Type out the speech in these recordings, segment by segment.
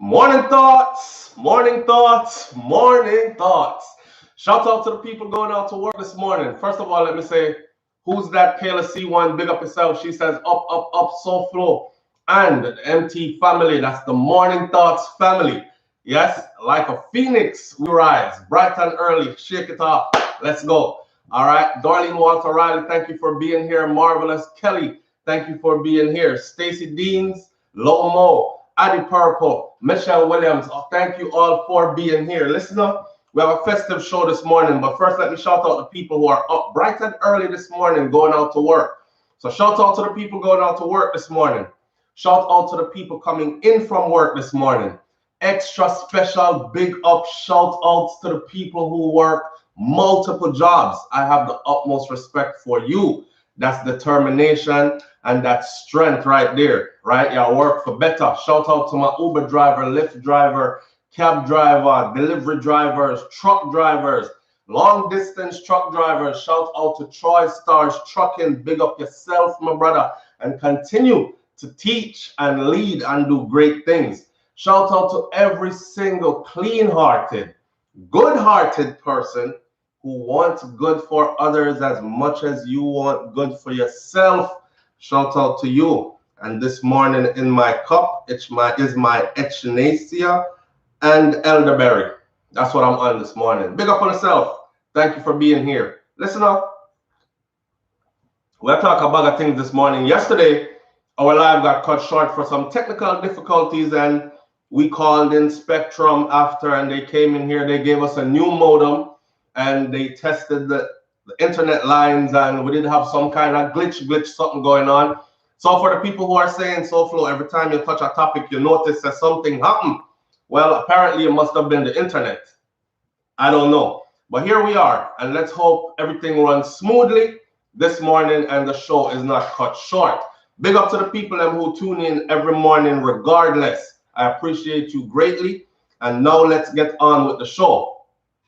Morning thoughts, morning thoughts, morning thoughts. Shout out to the people going out to work this morning. First of all, let me say, who's that Kayla C1? Big up yourself. She says, up, SouFLo. And the MT family, that's the morning thoughts family. Yes, like a phoenix, we rise. Bright and early, shake it off. Let's go. All right, Darlene Walter Riley, thank you for being here. Marvelous Kelly, thank you for being here. Stacy Deans, Lomo. Addie Purple, Michelle Williams, thank you all for being here. Listen up, we have a festive show this morning, but first let me shout out the people who are up bright and early this morning going out to work. So shout out to the people going out to work this morning. Shout out to the people coming in from work this morning. Extra special big up shout outs to the people who work multiple jobs. I have the utmost respect for you. That's determination and that strength right there, right? You work for better. Shout out to my Uber driver, Lyft driver, cab driver, delivery drivers, truck drivers, long distance truck drivers. Shout out to Troy Stars Trucking. Big up yourself, my brother, and continue to teach and lead and do great things. Shout out to every single clean-hearted, good-hearted person who wants good for others as much as you want good for yourself. Shout out to you. And this morning in my cup is my echinacea and elderberry. That's what I'm on this morning. Big up on yourself. Thank you for being here. Listen up. We'll talk about things this morning. Yesterday, our live got cut short for some technical difficulties, and we called in Spectrum after, and they came in here. They gave us a new modem, and they tested the internet lines, and we did have some kind of glitch, something going on. So for the people who are saying, SouFLo, every time you touch a topic, you notice that something happened. Well, apparently it must have been the internet. I don't know. But here we are, and let's hope everything runs smoothly this morning and the show is not cut short. Big up to the people who tune in every morning regardless. I appreciate you greatly. And now let's get on with the show.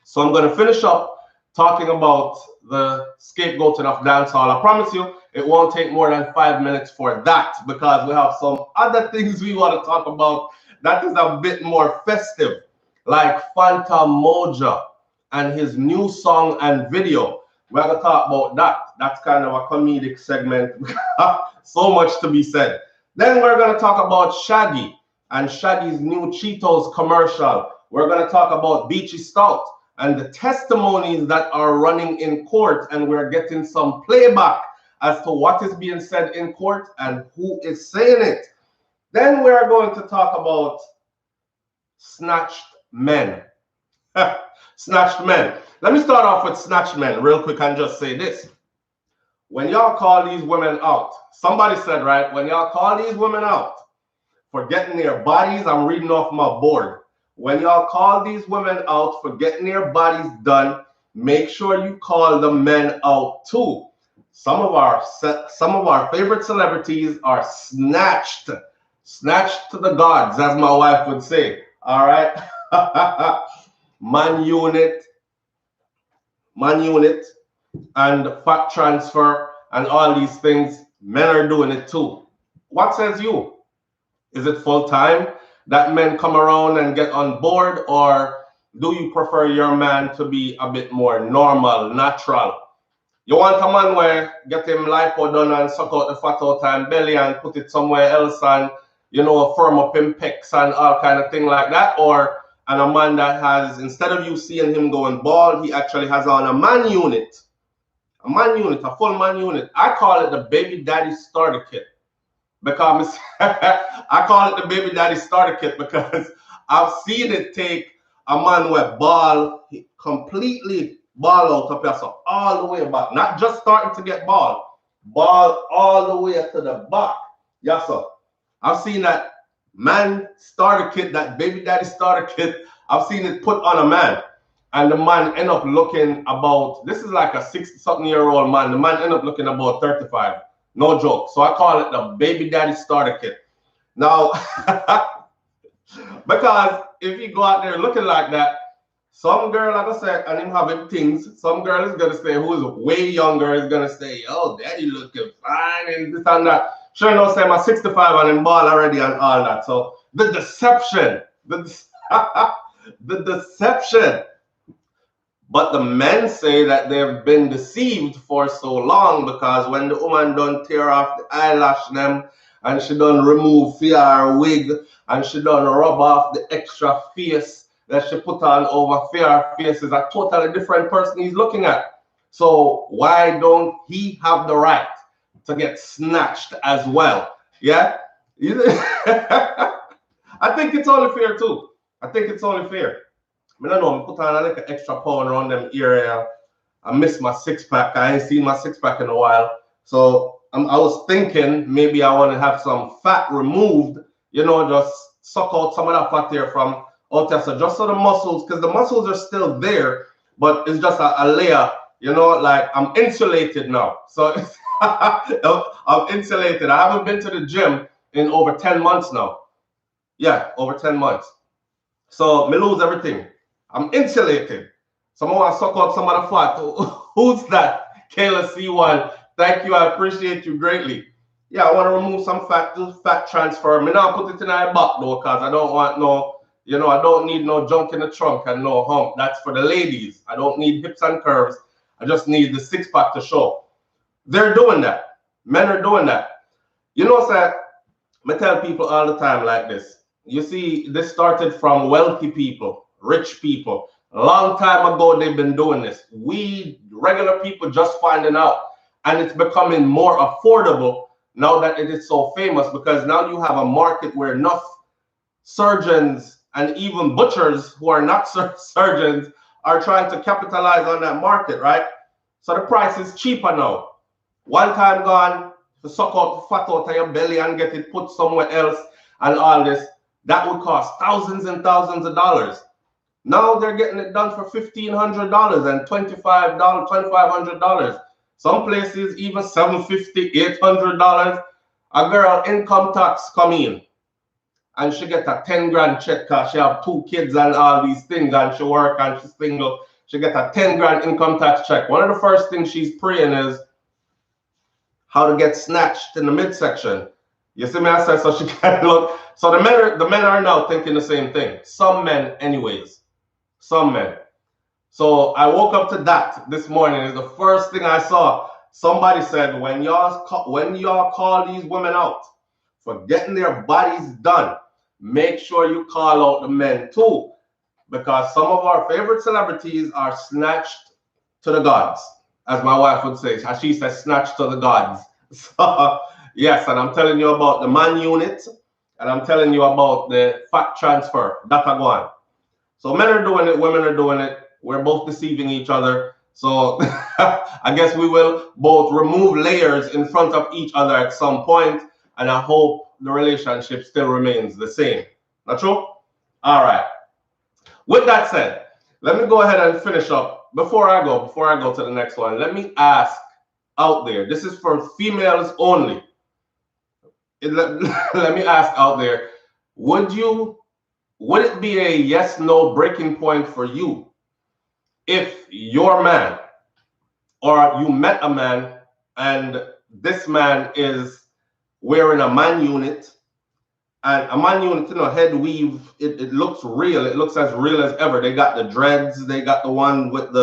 So I'm going to finish up talking about the scapegoating of dancehall. I promise you, it won't take more than 5 minutes for that, because we have some other things we want to talk about that is a bit more festive, like Fanta Moja and his new song and video. We're going to talk about that. That's kind of a comedic segment. So much to be said. Then we're going to talk about Shaggy and Shaggy's new Cheetos commercial. We're going to talk about Beachy Stout and the testimonies that are running in court, and we're getting some playback as to what is being said in court and who is saying it. Then we're going to talk about snatched men. Snatched men. Let me start off with snatched men real quick and just say this. When y'all call these women out, somebody said, right, when y'all call these women out for getting their bodies, I'm reading off my board. When y'all call these women out for getting their bodies done, make sure you call the men out too. Some of our favorite celebrities are snatched to the gods, as my wife would say. All right, man unit, and fat transfer, and all these things. Men are doing it too. What says you? Is it full time that men come around and get on board, or do you prefer your man to be a bit more normal, natural? You want a man where get him lipo done and suck out the fat out and belly and put it somewhere else and, you know, firm up him pecs and all kind of thing like that? Or and a man that has, instead of you seeing him going bald, he actually has on a man unit. A man unit, a full man unit. I call it the baby daddy starter kit. Because I call it the baby daddy starter kit because I've seen it take a man with ball, completely ball out up here, so all the way back, not just starting to get ball all the way to the back. Yes, sir. I've seen that man starter kit, that baby daddy starter kit. I've seen it put on a man, and the man end up looking about, this is like a 60-something-year-old man. The man end up looking about 35. No joke. So I call it the baby daddy starter kit. Now, because if you go out there looking like that, some girl, like I said, and him having things, some girl is going to say, who is way younger, is going to say, oh, daddy looking fine and this and that. Sure enough, say I'm 65 and I'm bald already and all that. So the deception The, the deception. But the men say that they've been deceived for so long because when the woman done tear off the eyelash them and she done remove her wig and she done rub off the extra face that she put on over her face is a totally different person he's looking at. So why don't he have the right to get snatched as well? Yeah? I think it's only fair too. I think it's only fair. I don't know, I put on like an extra pound around them area. I miss my six pack. I ain't seen my six pack in a while. So I was thinking maybe I want to have some fat removed, you know, just suck out some of that fat there from out there. So just so the muscles, because the muscles are still there, but it's just a layer, you know, like I'm insulated now. So I'm insulated. I haven't been to the gym in over 10 months now. Yeah, over 10 months. So me lose everything. I'm insulated. Someone want to suck out some of the fat. Who's that? Kayla C1. Thank you. I appreciate you greatly. Yeah, I want to remove some fat, do fat transfer. Me now put it in my back though, because I don't want no, you know, I don't need no junk in the trunk and no hump. That's for the ladies. I don't need hips and curves. I just need the six pack to show. They're doing that. Men are doing that. You know, sir, I tell people all the time like this. You see, this started from wealthy people, rich people. A long time ago, they've been doing this. We regular people just finding out. And it's becoming more affordable now that it is so famous, because now you have a market where enough surgeons and even butchers who are not surgeons are trying to capitalize on that market, right? So the price is cheaper now. One time gone, to suck out the fat out of your belly and get it put somewhere else and all this, that would cost thousands and thousands of dollars. Now they're getting it done for $1,500 and $2,500, $2,500. Some places even $750, $800. A girl income tax come in and she get a 10 grand check because she have 2 kids and all these things and she work and she's single. She get a 10 grand income tax check. One of the first things she's praying is how to get snatched in the midsection. You see me? I said so she can look. So the men are now thinking the same thing. Some men, anyways. Some men. So I woke up to that this morning. Is the first thing I saw. Somebody said when y'all call these women out for getting their bodies done, make sure you call out the men too, because some of our favorite celebrities are snatched to the gods, as my wife would say. As she says, snatched to the gods. So yes, and I'm telling you about the man unit, and I'm telling you about the fat transfer. That I go on. So men are doing it, women are doing it. We're both deceiving each other. So I guess we will both remove layers in front of each other at some point, and I hope the relationship still remains the same. Not true? All right. With that said, let me go ahead and finish up. Before I go to the next one, let me ask out there. This is for females only. Let me ask out there, would it be a yes/no breaking point for you if your man, or you met a man and this man is wearing a man unit, and a man unit, you know, head weave, it looks real. It looks as real as ever. They got the dreads, they got the one with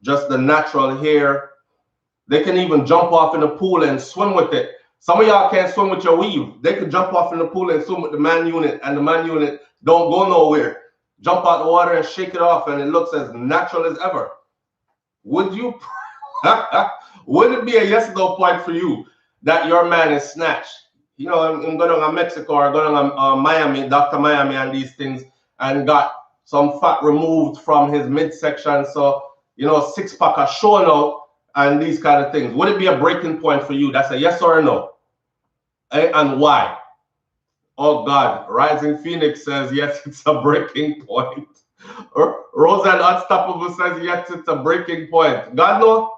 just the natural hair. They can even jump off in the pool and swim with it. Some of y'all can't swim with your weave. They could jump off in the pool and swim with the man unit, and the man unit don't go nowhere. Jump out the water and shake it off, and it looks as natural as ever. Would you? Would it be a yes or no point for you that your man is snatched? You know, I'm going to Mexico or going to Miami, Dr. Miami, and these things, and got some fat removed from his midsection. So, you know, six pack are showing out and these kind of things. Would it be a breaking point for you? That's a yes or a no? And why? Oh God, Rising Phoenix says yes, it's a breaking point. Rosa Unstoppable says yes, it's a breaking point. God no,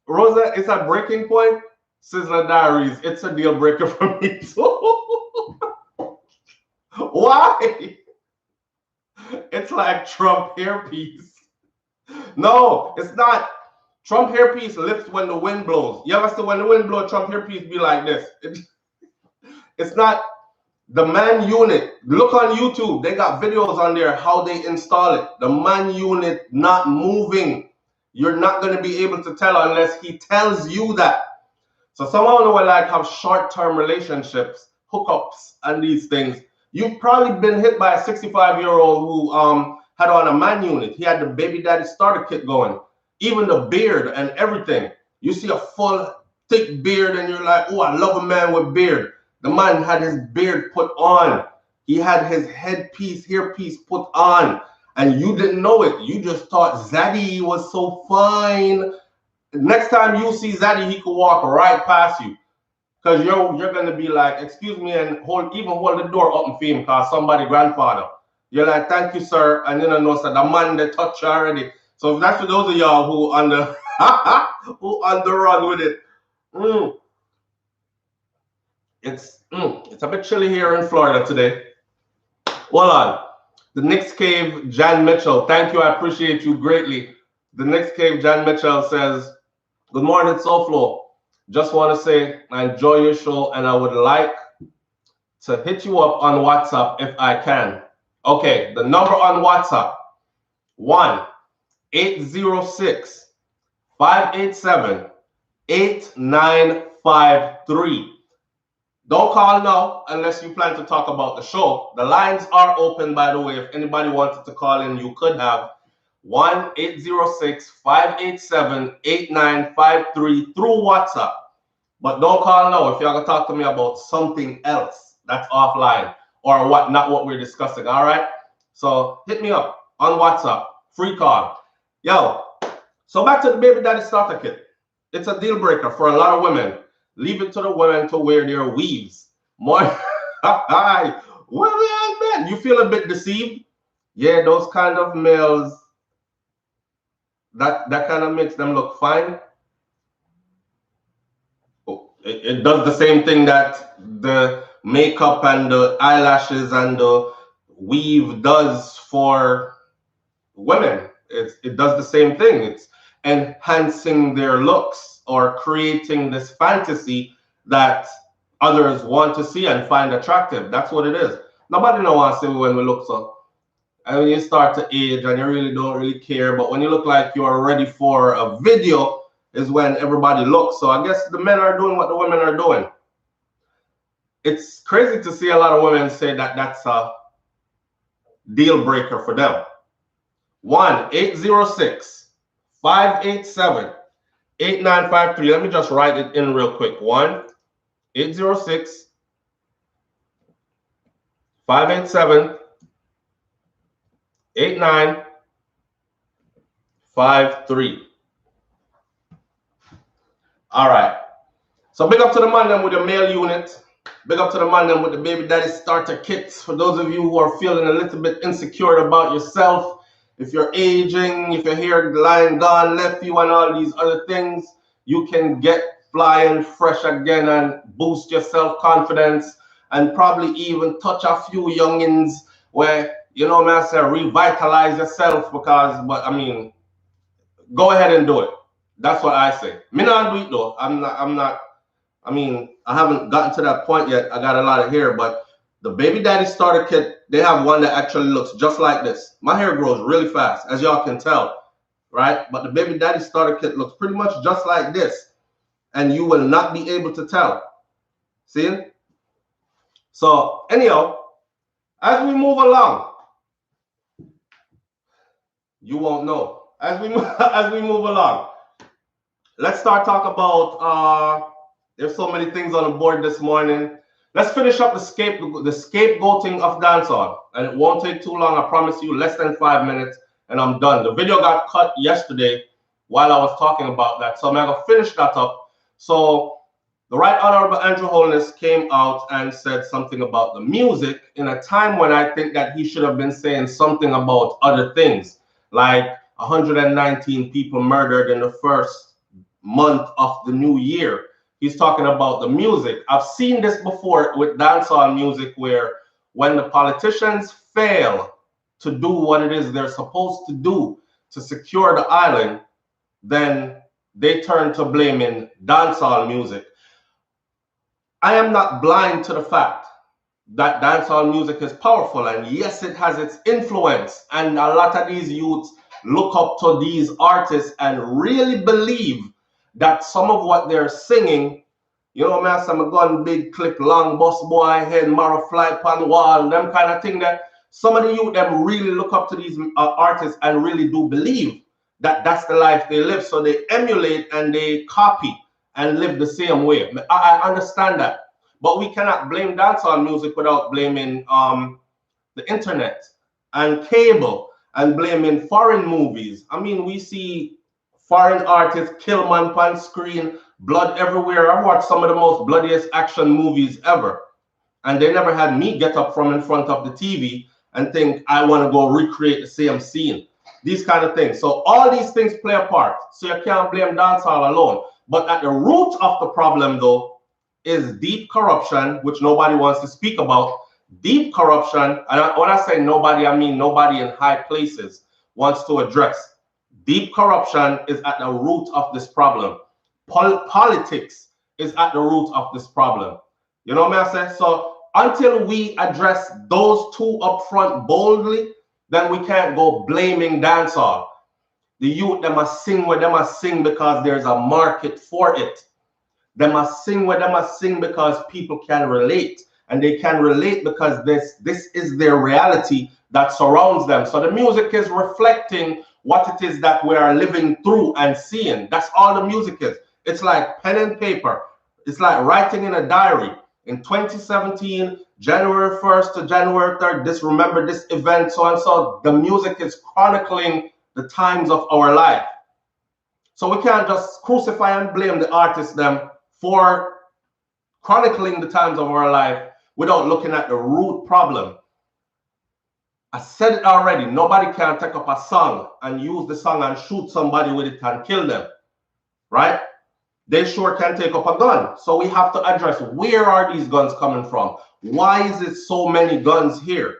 Rosa, it's a breaking point. Sizzler Diaries, it's a deal breaker for me too. Why? It's like Trump hairpiece. No, it's not. Trump hairpiece lifts when the wind blows. You ever see when the wind blows, Trump hairpiece be like this. It's not. The man unit, look on YouTube. They got videos on there how they install it. The man unit not moving. You're not going to be able to tell unless he tells you that. So someone who will like have short-term relationships, hookups, and these things. You've probably been hit by a 65-year-old who had on a man unit. He had the baby daddy starter kit going, even the beard and everything. You see a full thick beard and you're like, oh, I love a man with beard. The man had his beard put on. He had his headpiece, hairpiece put on, and you didn't know it. You just thought Zaddy was so fine. Next time you see Zaddy, he could walk right past you. Because you're going to be like, excuse me, and hold the door open for him because somebody grandfather. You're like, thank you, sir. And you know, so the man they touch you already. So if that's for those of y'all who on the who on the run with it. It's a bit chilly here in Florida today. Hold on. The Knicks Cave, Jan Mitchell. Thank you. I appreciate you greatly. The Knicks Cave, Jan Mitchell says, good morning, SouFlo. Just want to say I enjoy your show and I would like to hit you up on WhatsApp if I can. Okay, the number on WhatsApp, 1-806-587-8953. Don't call now unless you plan to talk about the show. The lines are open, by the way. If anybody wanted to call in, you could have 1-806-587-8953 through WhatsApp. But don't call now if you're going to talk to me about something else that's offline or not what we're discussing, all right? So hit me up on WhatsApp, free call. Yo, so back to the baby daddy starter kit. It's a deal breaker for a lot of women. Leave it to the women to wear their weaves. More, women, you feel a bit deceived? Yeah, those kind of males, that kind of makes them look fine. It does the same thing that the makeup and the eyelashes and the weave does for women. It does the same thing. It's enhancing their looks or creating this fantasy that others want to see and find attractive. That's what it is. Nobody knows wants to see when we look so. And when you start to age and you really don't really care, but when you look like you're ready for a video is when everybody looks. So I guess the men are doing what the women are doing. It's crazy to see a lot of women say that that's a deal breaker for them. 1-806-587-8953. Let me just write it in real quick. 1-806-587-8953. All right. So big up to the man them with the male unit. Big up to the man them with the baby daddy starter kits. For those of you who are feeling a little bit insecure about yourself, if you're aging, if your hairline gone, left you, and all these other things, you can get flying fresh again and boost your self-confidence and probably even touch a few youngins where, you know, man, say revitalize yourself because, but I mean, go ahead and do it. That's what I say. Me not do it though. I haven't gotten to that point yet. I got a lot of hair, but the baby daddy starter kit, they have one that actually looks just like this. My hair grows really fast, as y'all can tell, right? But the baby daddy starter kit looks pretty much just like this, and you will not be able to tell. See? So anyhow, as we move along, you won't know. As we move along, let's start talking about. There's so many things on the board this morning. Let's finish up the scapegoating of dancehall, and it won't take too long. I promise you, less than 5 minutes, and I'm done. The video got cut yesterday while I was talking about that, so I'm gonna finish that up. So the Right Honorable Andrew Holness came out and said something about the music in a time when I think that he should have been saying something about other things, like 119 people murdered in the first month of the new year. He's talking about the music. I've seen this before with dancehall music where when the politicians fail to do what it is they're supposed to do to secure the island, then they turn to blaming dancehall music. I am not blind to the fact that dancehall music is powerful, and yes, it has its influence, and a lot of these youths look up to these artists and really believe that some of what they're singing, you know, man, some gun big clip, long bus boy head, marrow fly pan wall, them kind of thing, that some of the youth them really look up to these artists and really do believe that that's the life they live, so they emulate and they copy and live the same way. I understand that. But we cannot blame dancehall music without blaming the internet and cable and blaming foreign movies. I mean, we see foreign artists kill man on screen, blood everywhere. I've watched some of the most bloodiest action movies ever. And they never had me get up from in front of the TV and think, I want to go recreate the same scene. These kind of things. So all these things play a part. So you can't blame dancehall alone. But at the root of the problem, though, is deep corruption, which nobody wants to speak about. Deep corruption, and when I say nobody, I mean nobody in high places wants to address. Deep corruption is at the root of this problem. Politics is at the root of this problem. You know what I say? So until we address those two up front boldly, then we can't go blaming dancehall. The youth, they must sing where they must sing because there's a market for it. They must sing where they must sing because people can relate. And they can relate because this is their reality that surrounds them. So the music is reflecting what it is that we are living through and seeing. That's all the music is. It's like pen and paper. It's like writing in a diary. In 2017, January 1st to January 3rd, remember this event, so and so. The music is chronicling the times of our life. So we can't just crucify and blame the artists them for chronicling the times of our life without looking at the root problem. I said it already, nobody can take up a song and use the song and shoot somebody with it and kill them, right? They sure can take up a gun. So we have to address, where are these guns coming from? Why is it so many guns here?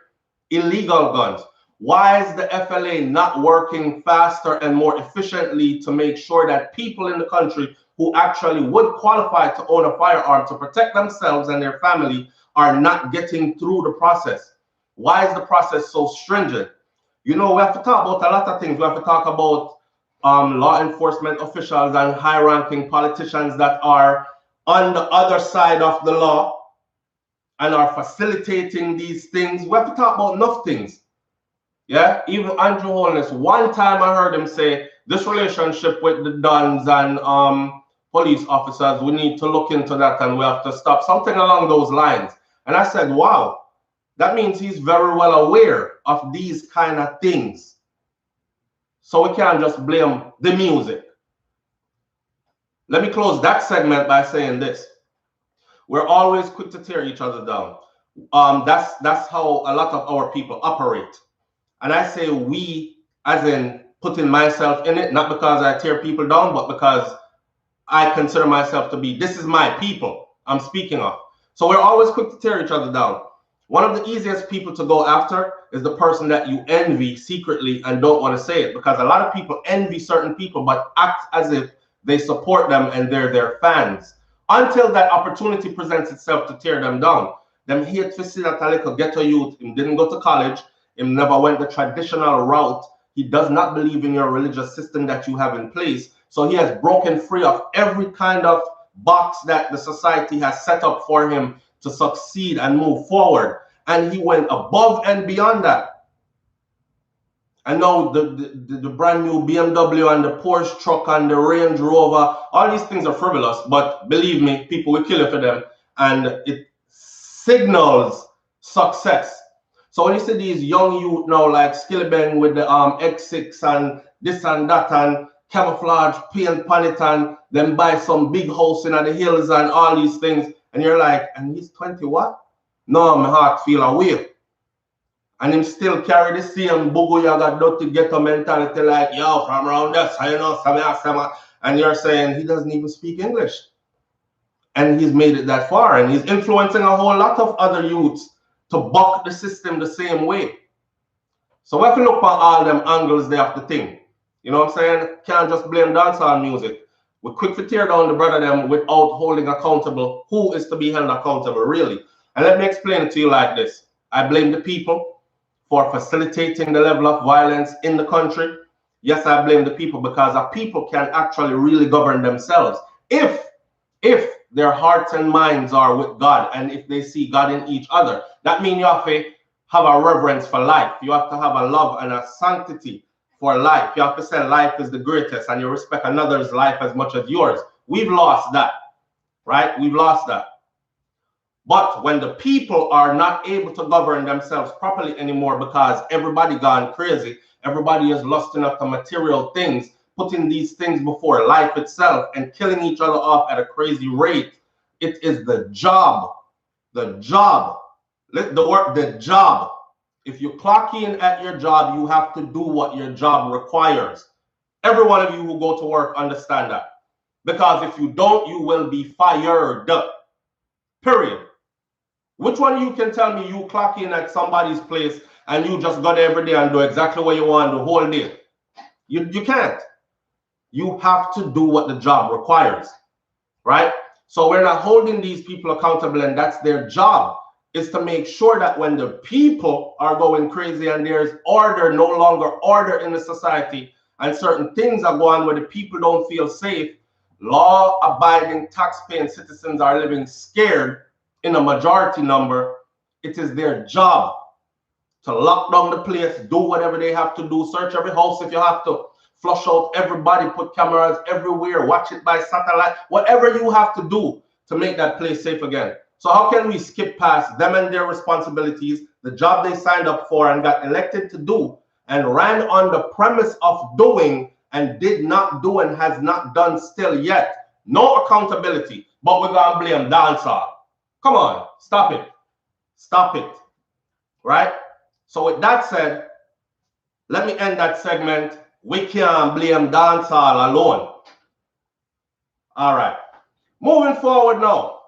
Illegal guns. Why is the FLA not working faster and more efficiently to make sure that people in the country who actually would qualify to own a firearm to protect themselves and their family are not getting through the process? Why is the process so stringent? You know, we have to talk about a lot of things. We have to talk about law enforcement officials and high-ranking politicians that are on the other side of the law and are facilitating these things. We have to talk about enough things. Yeah, even Andrew Holness, one time I heard him say, this relationship with the Dons and police officers, we need to look into that and we have to stop, something along those lines. And I said, wow, that means he's very well aware of these kind of things. So we can't just blame the music. Let me close that segment by saying this. We're always quick to tear each other down. That's how a lot of our people operate. And I say we, as in putting myself in it, not because I tear people down, but because I consider myself to be, this is my people I'm speaking of. So we're always quick to tear each other down. One of the easiest people to go after is the person that you envy secretly and don't want to say it, because a lot of people envy certain people but act as if they support them and they're their fans. Until that opportunity presents itself to tear them down. Them hate to see that a little ghetto youth, him didn't go to college, him never went the traditional route. He does not believe in your religious system that you have in place. So he has broken free of every kind of box that the society has set up for him to succeed and move forward. And he went above and beyond that. And now the brand new BMW and the Porsche truck and the Range Rover, all these things are frivolous, but believe me, people will kill it for them. And it signals success. So when you see these young youth now like Skillibeng with the X6 and this and that and camouflage paint on it and then buy some big house in the hills and all these things, and you're like, and he's 20 what? No, my heart feel away. And him still carry the same bugu yaga dirty ghetto mentality like, yo, from around this, you know, and you're saying he doesn't even speak English. And he's made it that far, and he's influencing a whole lot of other youths to buck the system the same way. So we have to look at all them angles they have to think. You know what I'm saying? Can't just blame dancehall music. We're quick to tear down the brother them without holding accountable who is to be held accountable, really. And let me explain it to you like this. I blame the people for facilitating the level of violence in the country. Yes, I blame the people because the people can actually really govern themselves if their hearts and minds are with God and if they see God in each other. That means you have to have a reverence for life. You have to have a love and a sanctity for life. You have to say life is the greatest and you respect another's life as much as yours. We've lost that, right? We've lost that. But when the people are not able to govern themselves properly anymore because everybody gone crazy, everybody is lusting after material things, putting these things before life itself and killing each other off at a crazy rate, it is the job. The job. The job. If you clock in at your job, you have to do what your job requires. Every one of you who go to work understand that. Because if you don't, you will be fired. Period. Which one of you can tell me you clock in at somebody's place and you just go there every day and do exactly what you want the whole day? You can't. You have to do what the job requires, right? So we're not holding these people accountable, and that's their job, is to make sure that when the people are going crazy and there's order, no longer order in the society, and certain things are going on where the people don't feel safe, law-abiding, tax-paying citizens are living scared in a majority number. It is their job to lock down the place, do whatever they have to do, search every house if you have to, flush out everybody, put cameras everywhere, watch it by satellite, whatever you have to do to make that place safe again. So how can we skip past them and their responsibilities, the job they signed up for and got elected to do, and ran on the premise of doing and did not do and has not done still yet? No accountability, but we're going to blame dancehall. Come on, stop it. Stop it. Right? So with that said, let me end that segment. We can't blame dancehall alone. All right. Moving forward now.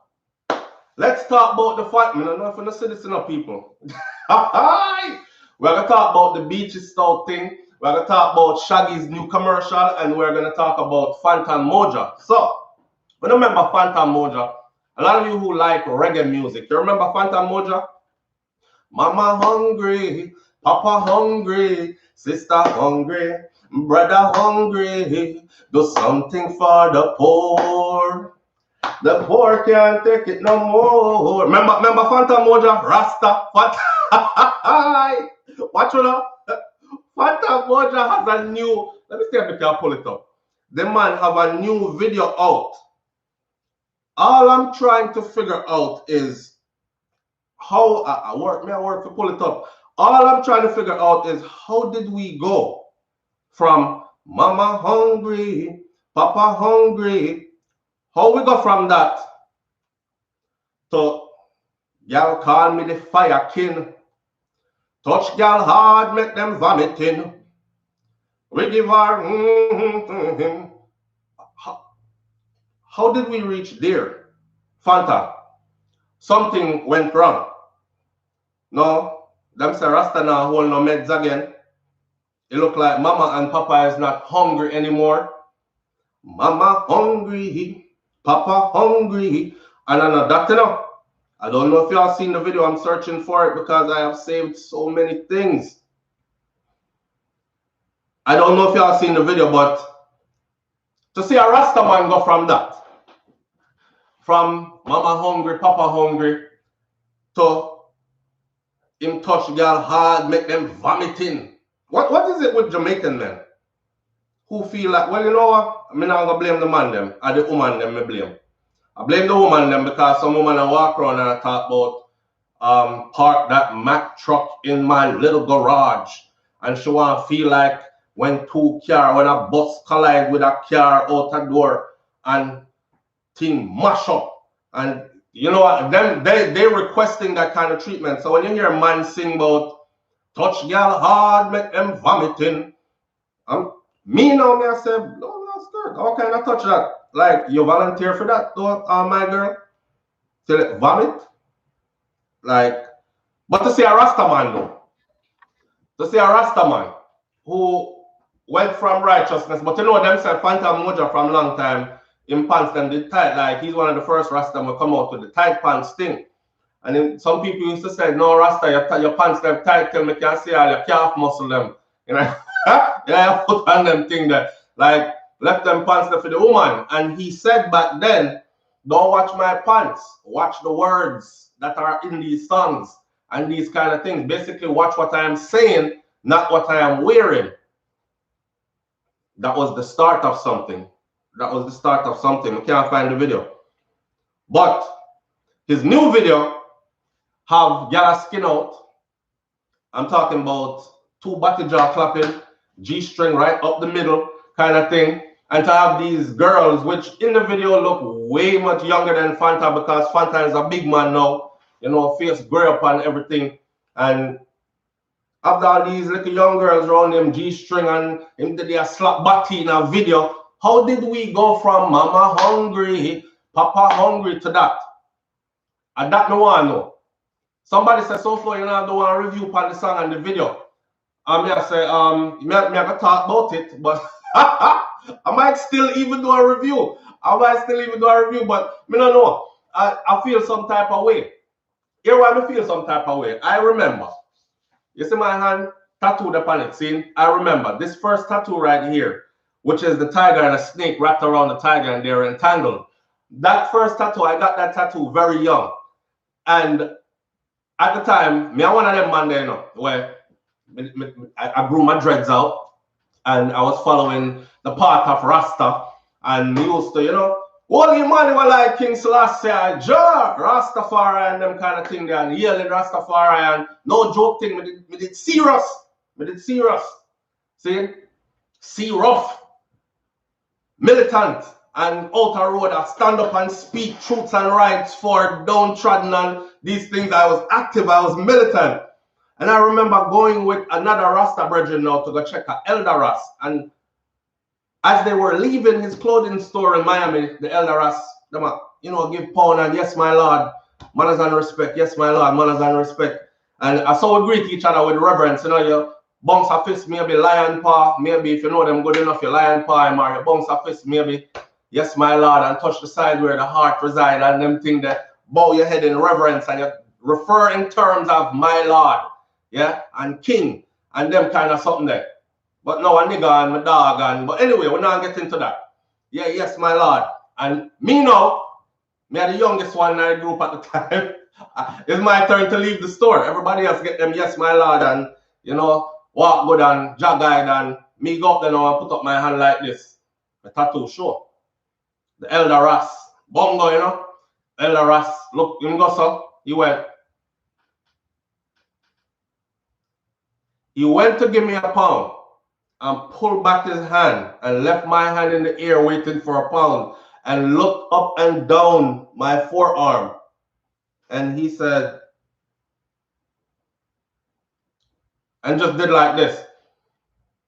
Let's talk about the fight. I don't know if you're not citizen of people. We're going to talk about the Beachy Stout thing. We're going to talk about Shaggy's new commercial. And we're going to talk about Phantom Moja. So, remember Phantom Moja? A lot of you who like reggae music, you remember Phantom Moja? Mama hungry, Papa hungry, sister hungry, brother hungry, do something for the poor. The poor can't take it no more. Remember Phantom Moja? Rasta. Watch it up. Phantom Moja has a new, let me see if I can pull it up. The man have a new video out. All I'm trying to figure out is how I work to pull it up. All I'm trying to figure out is how did we go from mama hungry, papa hungry, how we go from that to y'all call me the fire king, touch y'all hard, make them vomiting, we give our How did we reach there? Fanta, something went wrong. No, them say Rasta now hold no meds again. It look like mama and papa is not hungry anymore. Mama hungry, papa hungry. And I know that, you know. I don't know if y'all seen the video. I'm searching for it because I have saved so many things. I don't know if y'all seen the video, but to see a Rasta man go from that, from mama hungry, papa hungry, to him touch girl hard, make them vomiting. What is it with Jamaican men who feel like, well, you know what? I'm not gonna blame the man them, or the woman them I blame. I blame the woman them because some woman I walk around and I talk about park that Mack truck in my little garage, and she want to feel like when a bus collide with a car out the door and thing mash up, and you know what, them they requesting that kind of treatment. So when you hear a man sing about touch girl hard, make them vomiting, me now me I say, no, that's good. How can I touch that? Like you volunteer for that though, my girl? Till it vomit? Like, but to see a Rasta man though. To see a Rasta man who went from righteousness, but you know them said Phantom Moja from long time, in pants them did tight, like he's one of the first Rasta who come out with the tight pants thing. And then some people used to say, no, Rasta, your pants them tight till me can see all your calf muscle them. You know, yeah, put on them thing there. Like, left them pants there for the woman. And he said back then, don't watch my pants. Watch the words that are in these songs and these kind of things. Basically, watch what I am saying, not what I am wearing. That was the start of something. That was the start of something. I can't find the video. But his new video have y'all skin out. I'm talking about 2 body jaw clapping, G-string right up the middle kind of thing. And to have these girls, which in the video look way much younger than Fanta, because Fanta is a big man now, you know, face gray up and everything. And after all these little young girls around them G-string and him did their slap body in a video, how did we go from mama hungry, papa hungry to that? And that no one know. Somebody said, SouFlo, you know, do a review on the song and the video. I say, me have to talk about it, but I might still even do a review. But me don't know. I feel some type of way. Here why me feel some type of way. I remember. You see my hand tattooed upon it, see? I remember this first tattoo right here, which is the tiger and a snake wrapped around the tiger and they're entangled. That first tattoo, I got that tattoo very young. And at the time, me I one of them man there, you know, where I grew my dreads out and I was following the path of Rasta, and we used to, you know, holy man were like King Selassie, Ja, Rastafari and them kind of thing there, and yelling Rastafari, and no joke thing, me did serious. See? See rough, militant, and outer road, I stand up and speak truths and rights for downtrodden and these things. I was active, I was militant. And I remember going with another Rasta brethren now to go check out Elder Ras. And as they were leaving his clothing store in Miami, the Elder Ras, them, you know, give pound and yes, my Lord, manners and respect, yes, my Lord, manners and respect. And I saw we greet each other with reverence, you know, you bounce a fist, maybe lion paw, maybe if you know them good enough, you lion paw him, or you bounce a fist, maybe, yes, my Lord, and touch the side where the heart resides, and them thing that bow your head in reverence, and you refer in terms of my Lord, yeah, and King, and them kind of something there. But no, a nigga and my dog, and but anyway, we're not getting into that. Yeah, yes, my Lord. And me now, me are the youngest one in the group at the time. It's my turn to leave the store. Everybody else get them, yes, my Lord, and you know, walk good and jog guide, and me go up there now and put up my hand like this. The tattoo show. The Elder Ras. Bongo, you know. Elder Ras. Look, you go so. He went to give me a pound and pulled back his hand and left my hand in the air waiting for a pound and looked up and down my forearm. And he said, and just did like this.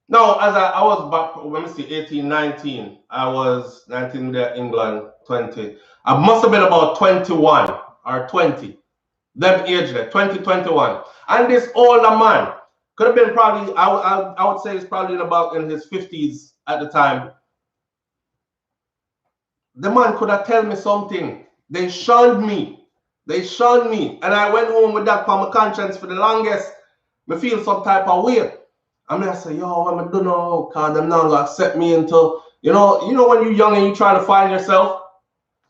Now, as I was back, let me see, 18, 19. I was 19 there, England, 20. I must have been about 21 or 20. Them age there, 20, 21. And this older man could have been probably, I would say he's probably in his 50s at the time. The man could have told me something. They shunned me. And I went home with that for my conscience for the longest. I feel some type of way. I mean, I say, yo, what am I doing now? Because them now going to accept me into, you know when you're young and you try to find yourself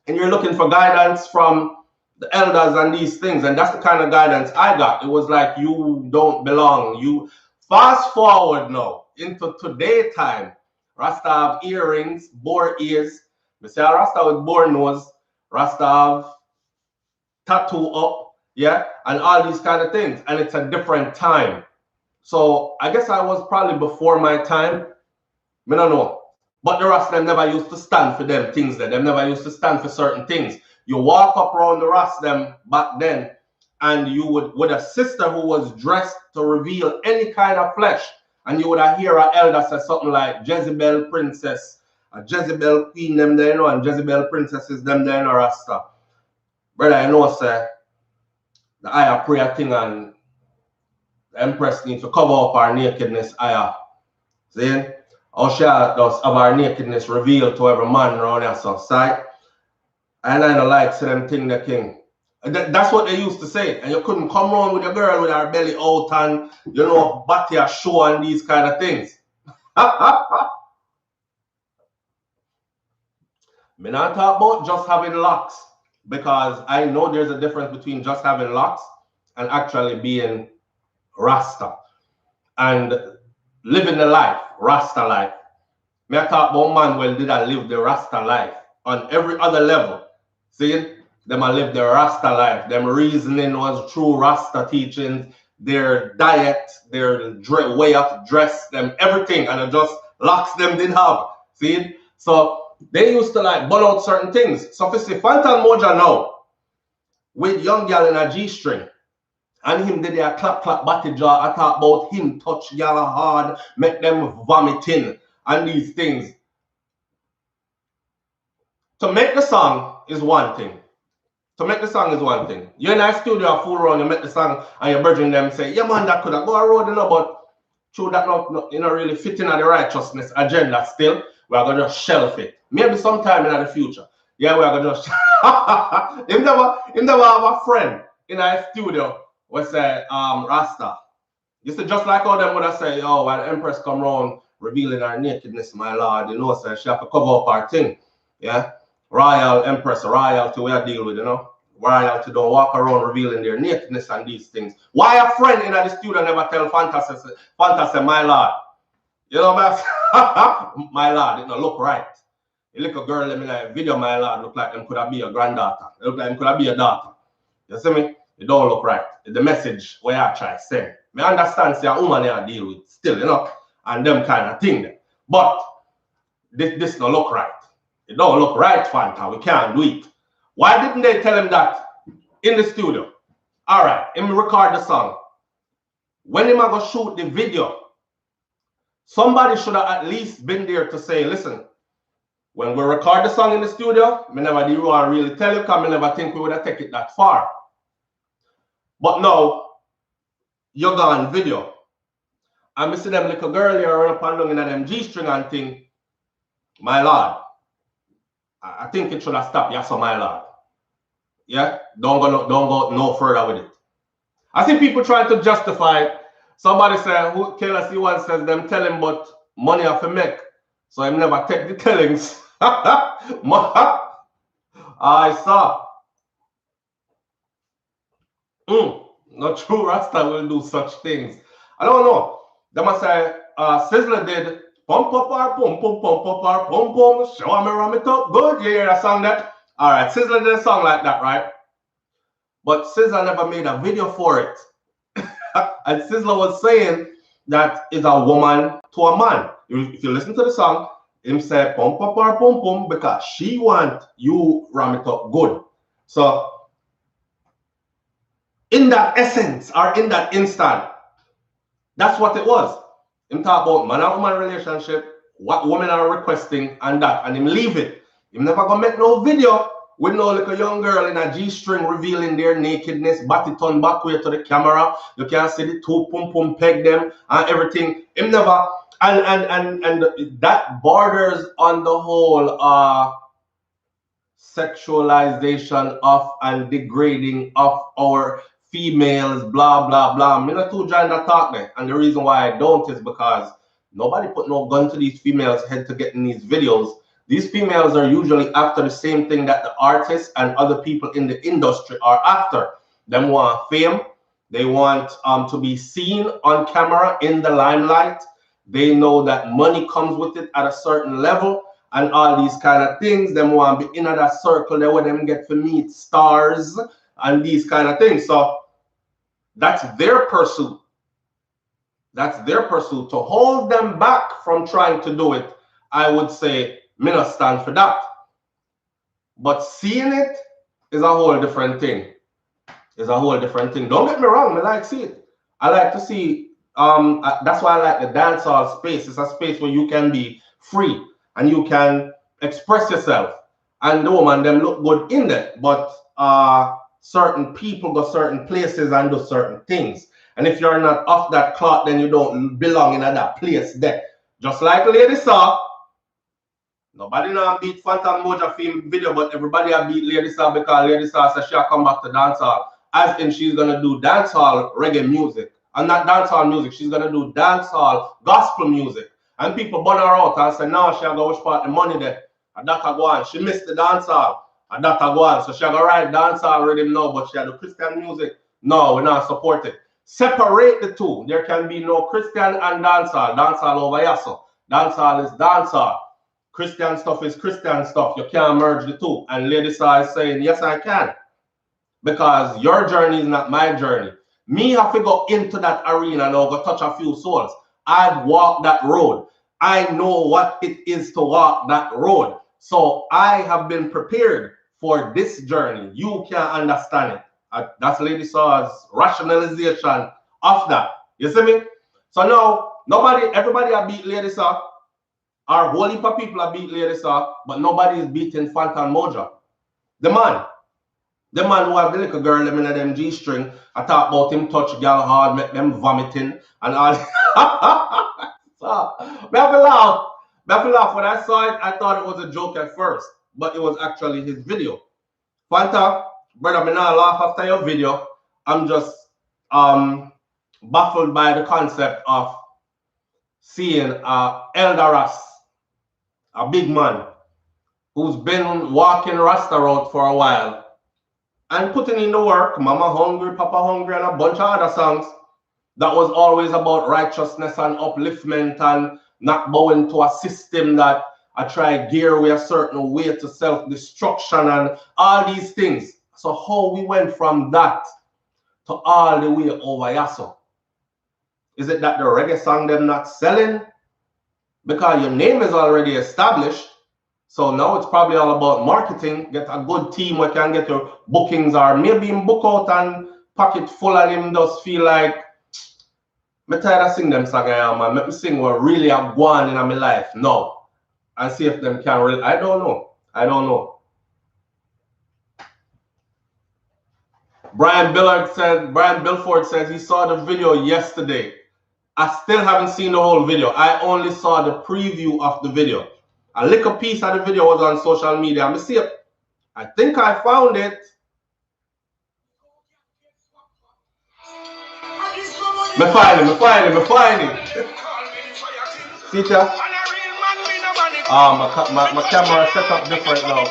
and you're looking for guidance from the elders and these things. And that's the kind of guidance I got. It was like, you don't belong. You fast forward now into today time. Rasta have earrings, boar ears. We say Rasta with boar nose. Rasta have tattoo up, yeah, and all these kind of things. And it's a different time. So I guess I was probably before my time. I don't know. But the Rasta them never used to stand for them things there. Them never used to stand for certain things. You walk up around the Rasta them back then, and you would, with a sister who was dressed to reveal any kind of flesh, and you would hear an elder say something like Jezebel princess, a Jezebel queen them there, you know, and Jezebel princesses them there in a Rasta. Brother, I know, sir, the higher prayer thing, and the Empress needs to cover up our nakedness higher. See? How she does have our nakedness revealed to every man around here, so sight. And I don't like see them thing the king. That's what they used to say. And you couldn't come around with a girl with her belly out and, you know, body a show and these kind of things. Me not talk about just having locks, because I know there's a difference between just having locks and actually being Rasta and living the life, Rasta life. Me I talk about man well did I live the Rasta life on every other level. See? Them I live the Rasta life. Them reasoning was true Rasta teachings, their diet, their way of dress, them everything, and it just locks them did have. See? So they used to like burn out certain things. So if you see Fantan Moja now with young girl in a G-string, and him did a clap body jaw, I talk about him touch y'all hard, make them vomiting and these things. To make the song is one thing. To make the song is one thing. You're in a studio, fool around, you make the song, and you're bridging them say, yeah man, that could have go a road, you know, but true that not you know, really fitting at the righteousness agenda still. We're going to just shelf it. Maybe sometime in the future. Yeah, we're going to just... him never have a friend in a studio who say, Rasta. You see, just like all them would have say, oh, when the Empress come around revealing her nakedness, my lord, you know, so she have to cover up her thing. Yeah? Royal Empress, royalty we are deal with, you know. Royalty don't walk around revealing their nakedness and these things. Why a friend in the studio never tell Fantasy, my lord? You know, my lord, it don't look right. You look a girl in a video, my lord, look like them could have be a granddaughter. It look like them could have be a daughter. You see me? It don't look right. The message where I try to send. I understand say a woman I deal with still, you know, and them kind of thing. But this don't look right. It don't look right, Fanta. We can't do it. Why didn't they tell him that in the studio? All right, him record the song. When him go shoot the video, somebody should have at least been there to say, listen, when we record the song in the studio, me never did want to really tell you because I never think we would have taken it that far. But now, you're gone video. And I see them little girl here run up and down in them G-string and thing, my lord, I think it should have stopped. Yes, so my lord. Yeah? Don't go no further with it. I see people trying to justify it. Somebody say, who KLC one says them tell him but money have to make. So I never take the tellings. I saw. Not true Rasta will do such things. I don't know. They must say Sizzler did pump up our pump up our pump. Show me ram it up. Good, you hear a song that? Alright, Sizzler did a song like that, right? But Sizzler never made a video for it. And Sizzler was saying that it's a woman to a man. If you listen to the song, him say pump up our pump because she want you ram it up good. So in that essence or in that instant, that's what it was. Him talk about man and woman relationship, what women are requesting and that, and him leave it. Him never gonna make no video with no little young girl in a G-string revealing their nakedness, body turn back way to the camera. You can see the two pum peg them and everything. Him never, and that borders on the whole sexualization of and degrading of our females, blah blah blah. I'm not too trying to talk there, and the reason why I don't is because nobody put no gun to these females' head to get in these videos. These females are usually after the same thing that the artists and other people in the industry are after. Them want fame. They want to be seen on camera in the limelight. They know that money comes with it at a certain level and all these kind of things. Them want to be in that circle there where them get to meet stars and these kind of things. So that's their pursuit. That's their pursuit. To hold them back from trying to do it, I would say, me not stand for that. But seeing it is a whole different thing. It's a whole different thing. Don't get me wrong, I like to see it. I like to see, that's why I like the dancehall space. It's a space where you can be free and you can express yourself. And the woman, them look good in there. But certain people go certain places and do certain things. And if you're not off that cloth, then you don't belong in that place there. Just like the lady saw, Nobody now beat Phantom Moja film video, but everybody a beat Lady Star because Lady Star said she'll come back to dancehall. As in she's gonna do dancehall reggae music. And not dancehall music, she's gonna do dancehall gospel music. And people burn her out and say, no, she'll go wish part the money there. And that go on. She missed the dancehall. And that go on. So she'll go write dancehall rhythm now, but she'll do Christian music. No, we're not support it. Separate the two. There can be no Christian and dancehall. Dancehall over here. So dancehall is dancehall. Christian stuff is Christian stuff. You can't merge the two. And Lady Star is saying, yes, I can. Because your journey is not my journey. Me have to go into that arena and I'll go touch a few souls. I've walked that road. I know what it is to walk that road. So I have been prepared for this journey. You can't understand it. That's Lady Star's rationalization of that. You see me? So now, everybody have beat Lady Star. Our whole heap of people have beat Lady Star, but nobody is beating Phantom Moja. The man who have the little girl them in them G-string, I talk about him touch gal hard, make them vomiting and all. So, me have to laugh. When I saw it, I thought it was a joke at first, but it was actually his video. Fanta, brother, me not laugh after your video. I'm just baffled by the concept of seeing Eldaras, a big man who's been walking Rasta road for a while and putting in the work, Mama Hungry, Papa Hungry, and a bunch of other songs that was always about righteousness and upliftment and not bowing to a system that I try gear with a certain way to self-destruction and all these things. So how we went from that to all the way over Yasso? Is it that the reggae song them not selling? Because your name is already established. So now it's probably all about marketing. Get a good team where can get your bookings, or maybe him book out and pocket full and him just feel like, me tired of sing them song, man. Let me sing what really I'm going in my life. No. And see if them can really, I don't know. Brian Bilford says he saw the video yesterday. I still haven't seen the whole video. I only saw the preview of the video. A little piece of the video was on social media. Me see it. I think I found it. Me find it. See it? My camera set up different now.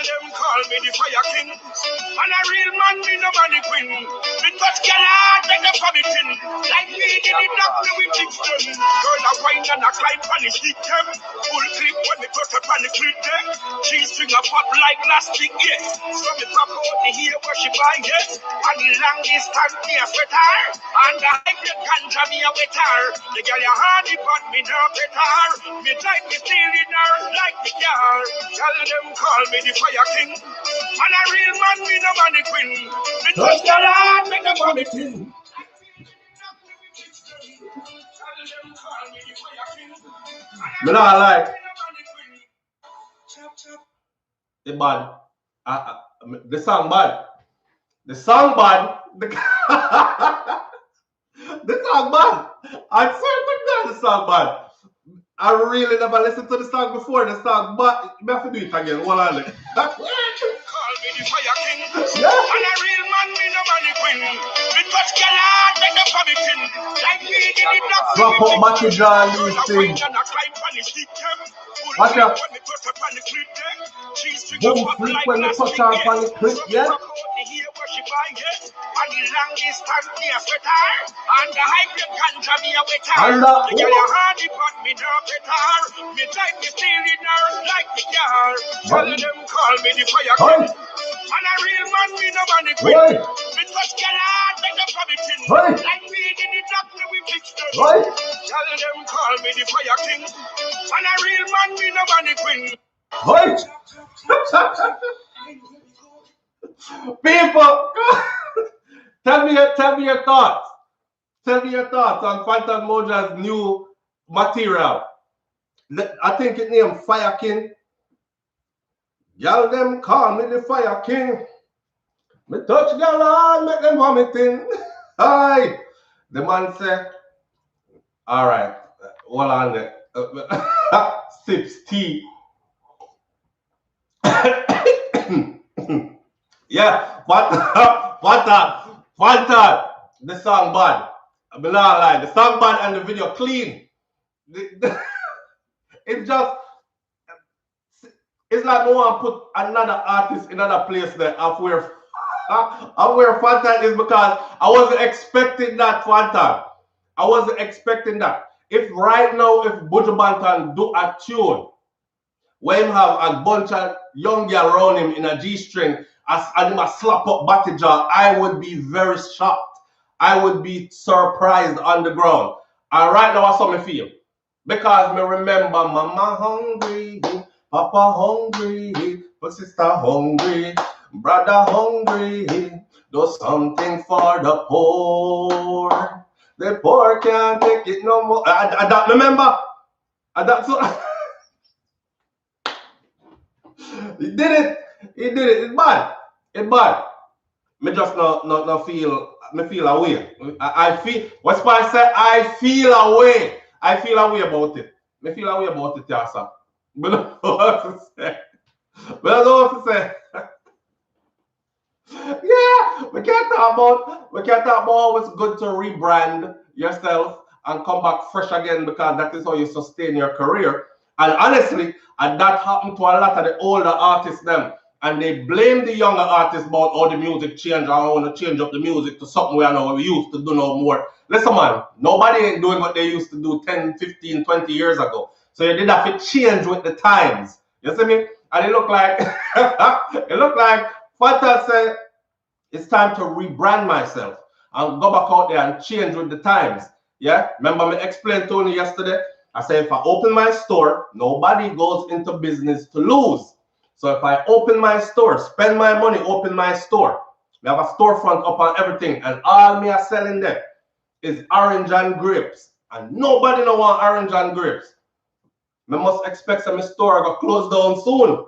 Them call me the fire king, and a real man me no money queen. Me touch girl hard, make them committing. Like me did it knock me with big stone. Girl a wine and a climb on the stick them. Full clip when me put up on the clip them. She string a pop like plastic, yeah. So me pop out the hair where she buy it. And the long distance me a sweater. And the hybrid ganja me a wetter. The girl a hardy but me no better. Me like me stealing her like the car. Tell them call me the fire king, and a real man me no money queen. Me touch your heart, make them committing. Me not like it bad. The song bad. The song bad. The song bad. I swear to God, the song bad. I really never listened to the song before. The song, but you have to do it again. Hold on. Call me the fire king, and a real man me no money queen. Me touch girl hard, make them committing. Like me did it not. Drop up Matty John, these things. Watch out. Boom, freak when you touch her on the clip, yeah? And the long distance me a sweater, and the hybrid ganja me a wetter. And the girl a hardy but me no better. Me like me stealing her like the car. Tell them call me the fire king, and a real man me no money queen. Me touch girl hard, make them committing. Like me did it knock me with big stone. Tell them call me the fire king, and a real man me no money queen. People, tell me your thoughts. Tell me your thoughts on Phantom Moja's new material. I think it named Fire King. Y'all them call me the Fire King. Me touch y'all and make them vomiting. Hi. The man said, all right, Hold on there. Sips tea. Yeah, Fanta, the song bad. I'm not lying. The song bad and the video clean. It's just, it's like no one put another artist in another place there of where Fanta is because I wasn't expecting that Fanta. I wasn't expecting that. If right now, if Buju Banton do a tune, when him have a bunch of young girl around him in a G-string, and him a slap up batty jaw, I would be very shocked. I would be surprised on the ground. And right now, that's how I feel. Because me remember mama hungry, papa hungry, but sister hungry, brother hungry, do something for the poor. The poor can't take it no more. I don't remember. I don't so he did it. He did it. It's bad. It's bad. Me just not feel. Me feel away. I feel. What's why I say I feel away. I feel away about it. Me feel away about it, yeah, sir. But I don't know what to say. But I don't know what to say. Yeah, we can't talk about how it's good to rebrand yourself and come back fresh again because that is how you sustain your career. And honestly, and that happened to a lot of the older artists them. And they blame the younger artists about how the music changed. I want to change up the music to something we know we used to do no more. Listen, man, nobody ain't doing what they used to do 10, 15, 20 years ago. So you did have to change with the times. You see me? And it looked like Fanta said, it's time to rebrand myself and go back out there and change with the times. Yeah? Remember me explained to you yesterday? I said if I open my store, nobody goes into business to lose. So if I open my store, spend my money, open my store, we have a storefront up on everything, and all me are selling there is orange and grapes. And nobody no want orange and grapes. Me must expect some store to close down soon.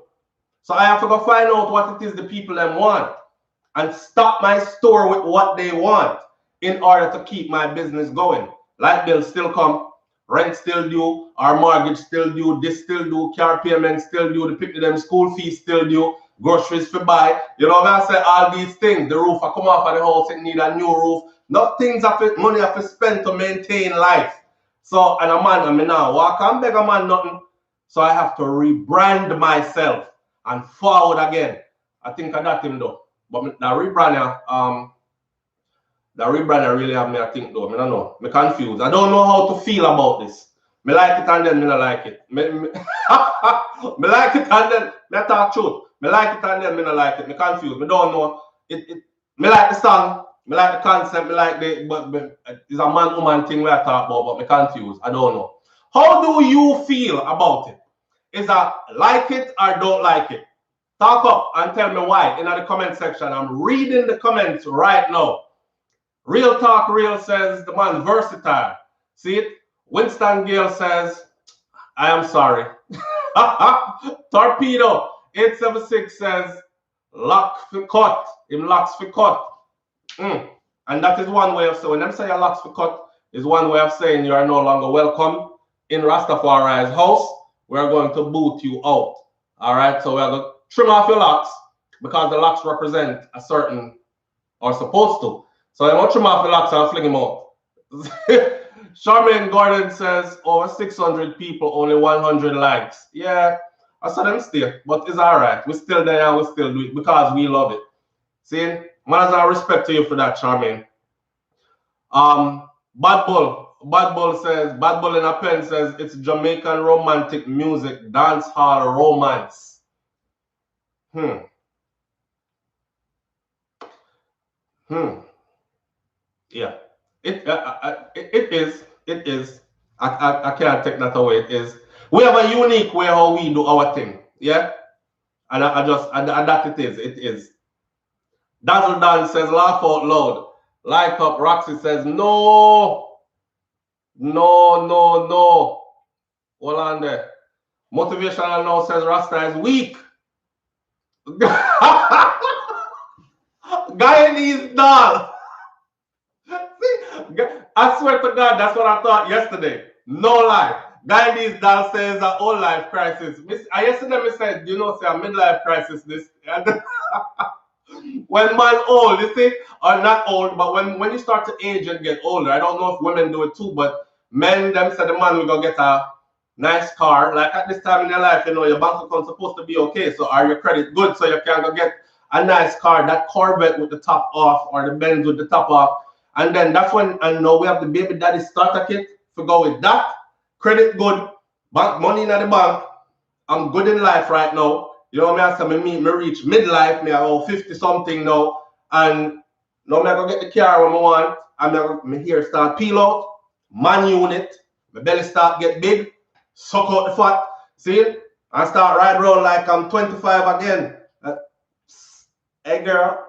So I have to go find out what it is the people them want and stock my store with what they want in order to keep my business going. Light bills still come, rent still due, our mortgage still due, this still due, car payment still due, the pick them school fees still due, groceries for buy. You know what I say? All these things. The roof I come off of the house, it need a new roof. Not things money I have to spend to maintain life. So, and a man, I mean now, I can't beg a man nothing. So I have to rebrand myself and forward again. I think I got him though. But the rebrand really have me, I think though. I don't know. I'm confused. I don't know how to feel about this. Me like it and then me not like it. Me like it and then me talk truth. Me like it and then me not like it. Me confused. Me don't know. Me like the song. Me like the concept. Me like but it's a man-woman thing we I talk about, but me confused. I don't know. How do you feel about it? Is that like it or don't like it? Talk up and tell me why in the comment section. I'm reading the comments right now. Real Talk Real says the man versatile. See it? Winston Gale says, I am sorry. Torpedo 876 says, lock for cut. Him locks for cut. And that is one way of saying, when them say locks for cut, is one way of saying you are no longer welcome in Rastafari's house. We're going to boot you out. All right, so we're going to trim off your locks because the locks represent a certain, or supposed to. So I'm going to trim off the locks and fling him out. Charmaine Gordon says over 600 people, only 100 likes. Yeah, I saw them still, but it's all right. We're still there and we still do it because we love it. See, man, I respect to you for that, Charmaine. Bad Bull in a pen says it's Jamaican romantic music, dance hall romance. Yeah, it is. I can't take that away. It is. We have a unique way how we do our thing. Yeah, and that it is. It is. Dazzle Dan says laugh out loud. Like up. Roxy says no. Hold on there. Motivational now says Rasta is weak. Guyanese doll. See, I swear to God, that's what I thought yesterday. No lie. Guy these days says a whole life crisis. I yesterday me said, you know, say a midlife crisis this. When man old, you see, or not old, but when you start to age and get older, I don't know if women do it too, but men them say the man will go get a nice car. Like at this time in your life, you know, your bank account's supposed to be okay. So are your credit good so you can go get a nice car, that Corvette with the top off or the Benz with the top off. And then that's when, and now we have the baby daddy starter kit to go with that. Credit good, bank money in the bank. I'm good in life right now. You know what I mean? So me reach midlife, me about 50 something now. And now I'm gonna get the car when I want. And my hair start peel out, man unit, my belly start get big, suck out the fat. See? I start riding around like I'm 25 again. Hey girl,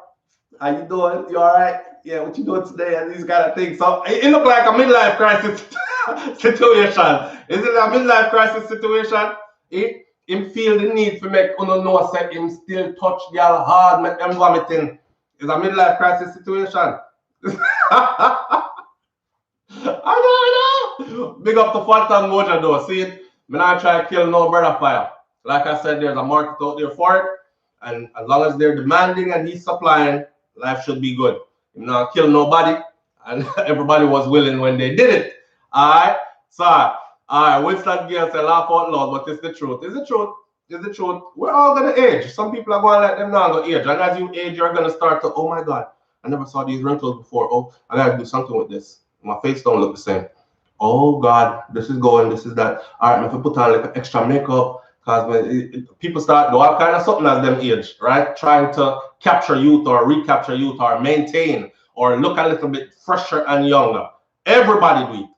how you doing? You alright? Yeah, what you doing today? And these kind of things. So it look like a midlife crisis situation. Is it a midlife crisis situation? Him feel the need to make know say him still touch girl hard, make them vomiting. It's a midlife crisis situation. I know. Big up to Phantom Moja though. See it? Me not try to kill no brother fire. Like I said, there's a market out there for it. And as long as they're demanding and he's supplying, life should be good. He not kill nobody. And everybody was willing when they did it. Alright? So, alright, Winston Gale said laugh out loud, but it's the truth. It's the truth. It's the truth. We're all gonna age. Some people are gonna let them not go age. And as you age, you're gonna start to, oh my god, I never saw these wrinkles before. Oh, I gotta do something with this. My face don't look the same. Oh god, this is going, this is that. Alright, if I put on like extra makeup, because people start do all kind of something as them age, right? Trying to capture youth or recapture youth or maintain or look a little bit fresher and younger. Everybody do it.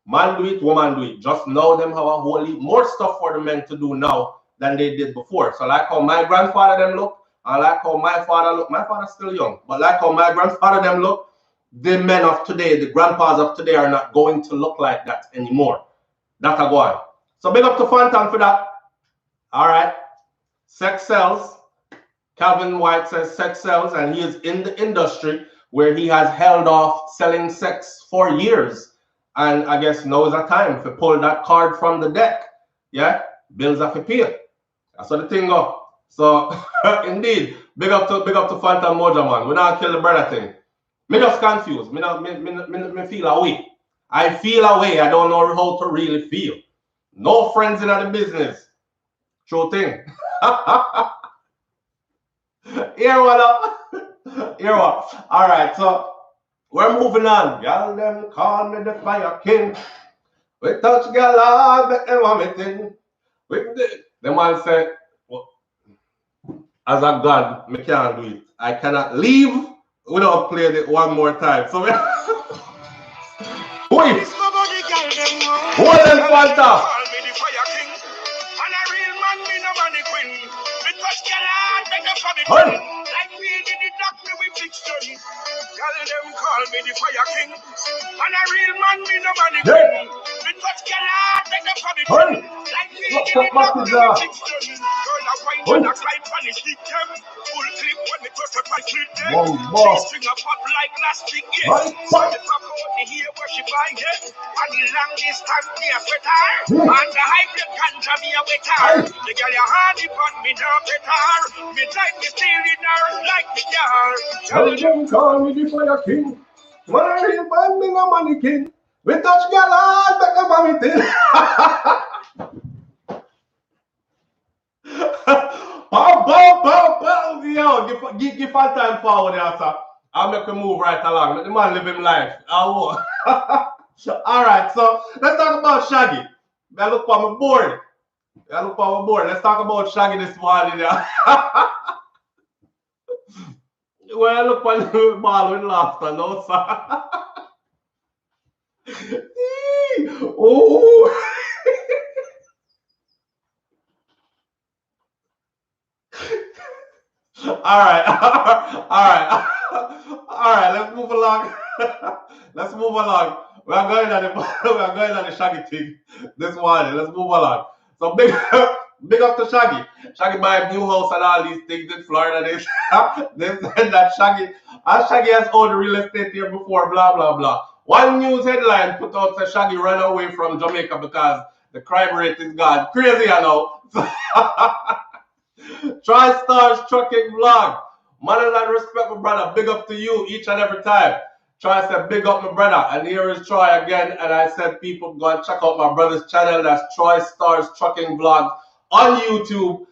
Man do it, woman do it. Just know them have a whole heap more stuff for the men to do now than they did before. So like how my grandfather them look, and like how my father look. My father's still young, but like how my grandfather them look, the men of today, the grandpas of today are not going to look like that anymore. That's a go on. So big up to Phantom for that. All right. Sex sells. Calvin White says sex sells, and he is in the industry where he has held off selling sex for years. And I guess now is a time to pull that card from the deck. Yeah, bills have to pay. That's what the thing go. So indeed, big up to Phantom Moja, man. We not kill the brother thing. Me just confused. Me feel away. I feel away. I don't know how to really feel. No friends in the business. True thing. Here what up? Here what? All right, so we're moving on. Y'all them call me the fire king. We touch girl hard, make them vomiting. The man said, well, as a God, me can't do it. I cannot leave without playing it one more time. So wait. Hold them Fanta. Like we did the doctor with victory. Tell them call me the fire king. And a real man me no mannequin. Because girl take them from it. Like we did the doctor with victory. Girl a wine and a climb on the stick them. Full clip when me touch the pipe clip them. She string a pop like plastic, yes. So the top out the hair where she buy it. And the long distance me a sweater. And the high blood ganja me a wetter. The girl a hardy pan me no better. Me like me steal in her like the car. Tell them call me the fire king. When I real man me no mannequin. We touch girl hard, make them vomiting. Pow. Yo, give our time forward there, sir. I'll make him move right along. Let the man live him life. All right, so let's talk about Shaggy. I look for my board. Let's talk about Shaggy this morning. Well, I look for the ball with laughter, no, sir. Oh. All right. Let's move along. We're going on the Shaggy thing this morning. Let's move along. So big up to Shaggy. Shaggy buy a new house and all these things in Florida. They said that Shaggy has owned real estate here before. Blah blah blah. One news headline put out that Shaggy ran away from Jamaica because the crime rate is gone crazy, you know. Tri-Stars Trucking Vlog. Manners and respect, my brother. Big up to you each and every time. Troy said, big up my brother. And here is Troy again. And I said, people go and check out my brother's channel. That's Tri-Stars Trucking Vlog on YouTube.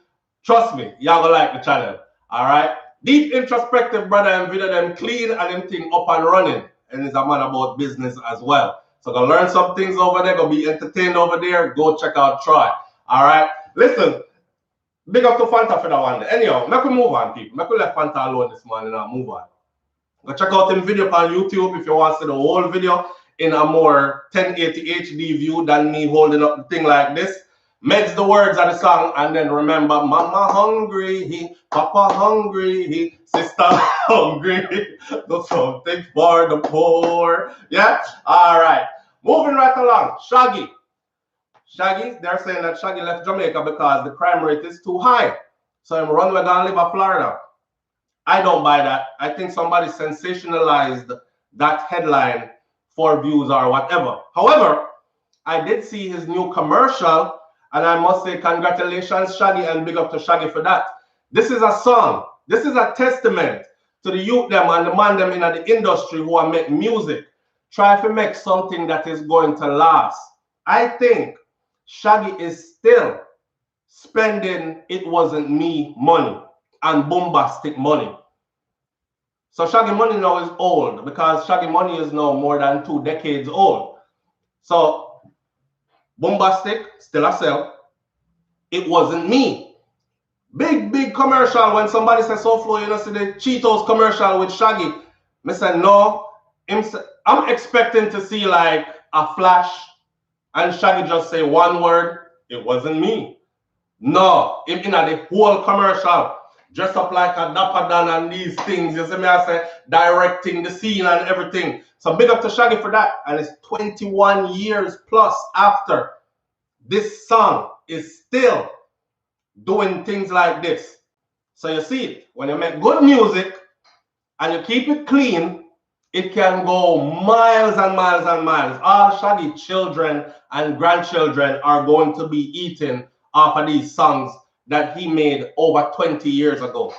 Trust me, y'all gonna like the channel. Alright? Deep introspective brother and video them clean and them thing up and running. And he's a man about business as well. So go learn some things over there, go be entertained over there. Go check out Troy. Alright? Listen, big up to Fanta for that one. Anyhow, make we move on, people. Make we let Fanta alone this morning and move on. Go check out him video on YouTube if you want to see the whole video in a more 1080 HD view than me holding up the thing like this. Meds the words of the song and then remember, Mama hungry, Papa hungry, Sister hungry. Do something for the poor. Yeah? Alright. Moving right along. Shaggy. Shaggy, they're saying that Shaggy left Jamaica because the crime rate is too high. So him run away and live in Florida. I don't buy that. I think somebody sensationalized that headline for views or whatever. However, I did see his new commercial, and I must say congratulations, Shaggy, and big up to Shaggy for that. This is a song. This is a testament to the youth them and the man them in the industry who are make music. Try to make something that is going to last. I think Shaggy is still spending It Wasn't Me money and bombastic money. So Shaggy money now is old because Shaggy money is now more than 2 decades old. So bombastic still a sell. It Wasn't Me. Big commercial. When somebody says SouFLo, you know, see the Cheetos commercial with Shaggy. I said no. I'm expecting to see like a flash and Shaggy just say one word. It wasn't me. No, in the whole commercial, dressed up like a Dapper Dan and these things. You see me, I say, directing the scene and everything. So big up to Shaggy for that. And it's 21 years plus after this song is still doing things like this. So you see it, when you make good music and you keep it clean, it can go miles and miles and miles. All Shaggy children and grandchildren are going to be eating off of these songs that he made over 20 years ago.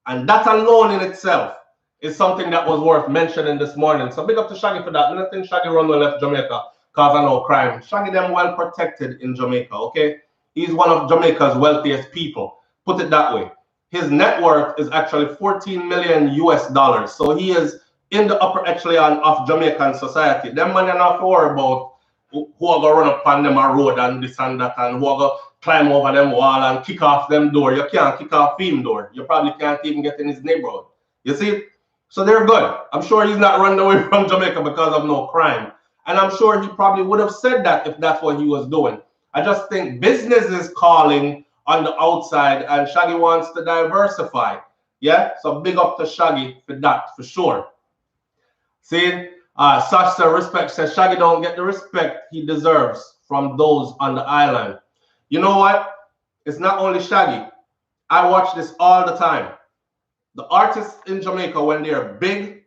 And that alone in itself is something that was worth mentioning this morning. So big up to Shaggy for that. I don't think Shaggy run well left Jamaica because of no crime. Shaggy them well protected in Jamaica, okay? He's one of Jamaica's wealthiest people. Put it that way. His net worth is actually 14 million US dollars. So he is in the upper echelon of Jamaican society. Them man are not worry about who are going to run up on them a road and this and that, and who are going to climb over them wall and kick off them door. You can't kick off him door. You probably can't even get in his neighborhood. You see? So they're good. I'm sure he's not running away from Jamaica because of no crime. And I'm sure he probably would have said that if that's what he was doing. I just think business is calling on the outside and Shaggy wants to diversify. Yeah? So big up to Shaggy for that, for sure. See? Sasha Respect says Shaggy don't get the respect he deserves from those on the island. You know what? It's not only Shaggy. I watch this all the time. The artists in Jamaica, when they're big,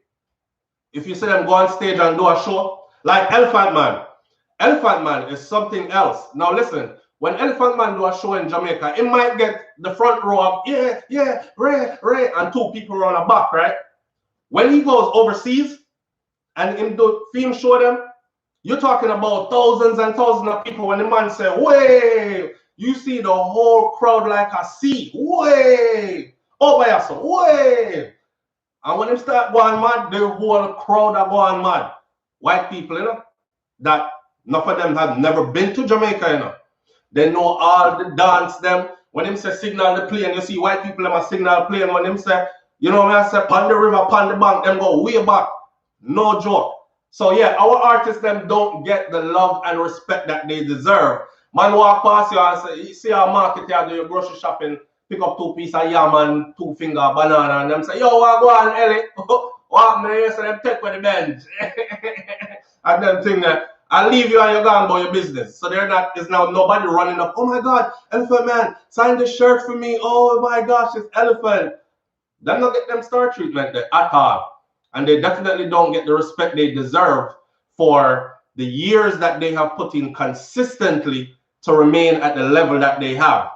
if you see them go on stage and do a show, like Elephant Man. Elephant Man is something else. Now listen, when Elephant Man do a show in Jamaica, it might get the front row of, yeah, Ray, and 2 people around the back, right? When he goes overseas, and him do film show them, you're talking about thousands and thousands of people. When the man say, way, you see the whole crowd like a sea. Way, oh by yourself, way. And when they start going mad, the whole crowd are going mad. White people, you know, that enough of them have never been to Jamaica, you know. They know all the dance them. When them say signal the plane, you see white people them a signal plane. When them say, you know when I say pon the river, pon the bank, them go way back. No joke. So yeah, our artists them don't get the love and respect that they deserve. Man walk past you and say, you see our market here, do your grocery shopping, pick up 2 pieces of yam and 2 finger banana, and them say, yo, what go on, Ellie? What me say them take with the bench. And them thing that I leave you and you're gone about your business. So they're not, it's now nobody running up, oh my God, Elephant Man, sign this shirt for me. Oh my gosh, it's Elephant. Them not get them star treatment there at all. And they definitely don't get the respect they deserve for the years that they have put in consistently to remain at the level that they have.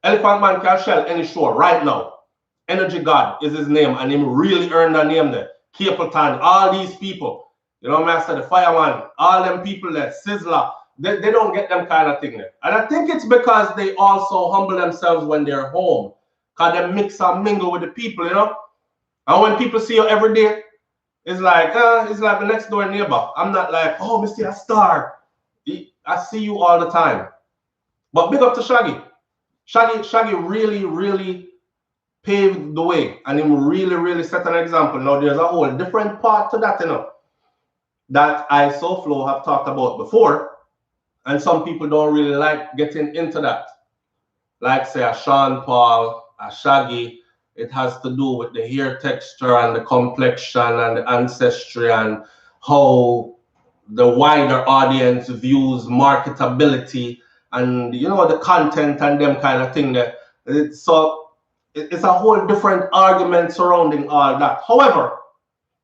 Elephant Man can shell any show right now. Energy God is his name, and him really earned that name there. Capleton, all these people. You know, Master, the Fireman, all them people there, Sizzler, they don't get them kind of thing there. And I think it's because they also humble themselves when they're home. Because they mix and mingle with the people, you know. And when people see you every day, it's like the next door neighbor. I'm not like, oh, Mr. A star. I see you all the time. But big up to Shaggy. Shaggy really, really paved the way. And him really, really set an example. Now, there's a whole different part to that, you know, that I, SouFlo, have talked about before. And some people don't really like getting into that. Like, say, a Sean Paul, a Shaggy, it has to do with the hair texture and the complexion and the ancestry and how the wider audience views marketability and, you know, the content and them kind of thing there. So it's a whole different argument surrounding all that. However,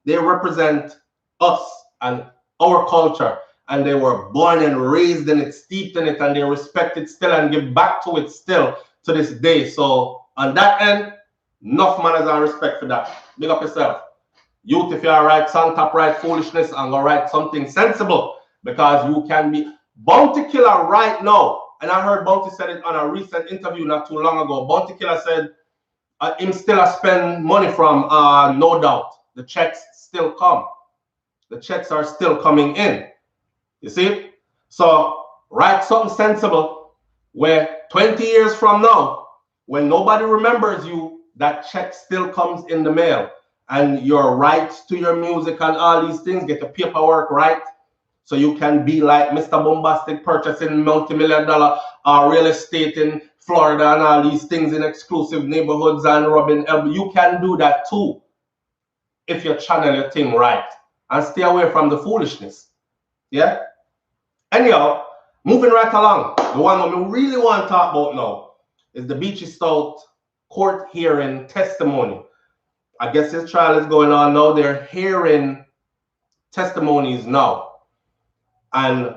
they represent us and our culture, and they were born and raised in it, steeped in it, and they respect it still and give back to it still to this day. So on that end, enough manners and respect for that. Big up yourself. Youth, if you're right song, top right foolishness and go write something sensible, because you can be Bounty Killer right now. And I heard Bounty said it on a recent interview not too long ago. Bounty Killer said him still spend money from No Doubt. The checks still come. The checks are still coming in. You see? So write something sensible where 20 years from now, when nobody remembers you, that check still comes in the mail. And your rights to your music and all these things, get the paperwork right, so you can be like Mr. Bombastic, purchasing multi-million-dollar real estate in Florida and all these things in exclusive neighborhoods and robbing. You can do that too if you channel your thing right and stay away from the foolishness. Yeah? Anyhow, moving right along, the one we really want to talk about now is the Beachy Stout court hearing testimony. I guess this trial is going on now. They're hearing testimonies now. And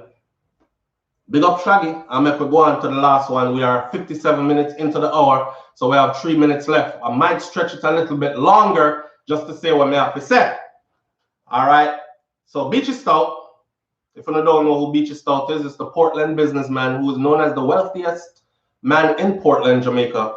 big up Shaggy. I'm going to go on to the last one. We are 57 minutes into the hour, so we have 3 minutes left. I might stretch it a little bit longer just to say what I have to say. All right. So Beachy Stout, if you don't know who Beachy Stout is, it's the Portland businessman who is known as the wealthiest man in Portland, Jamaica.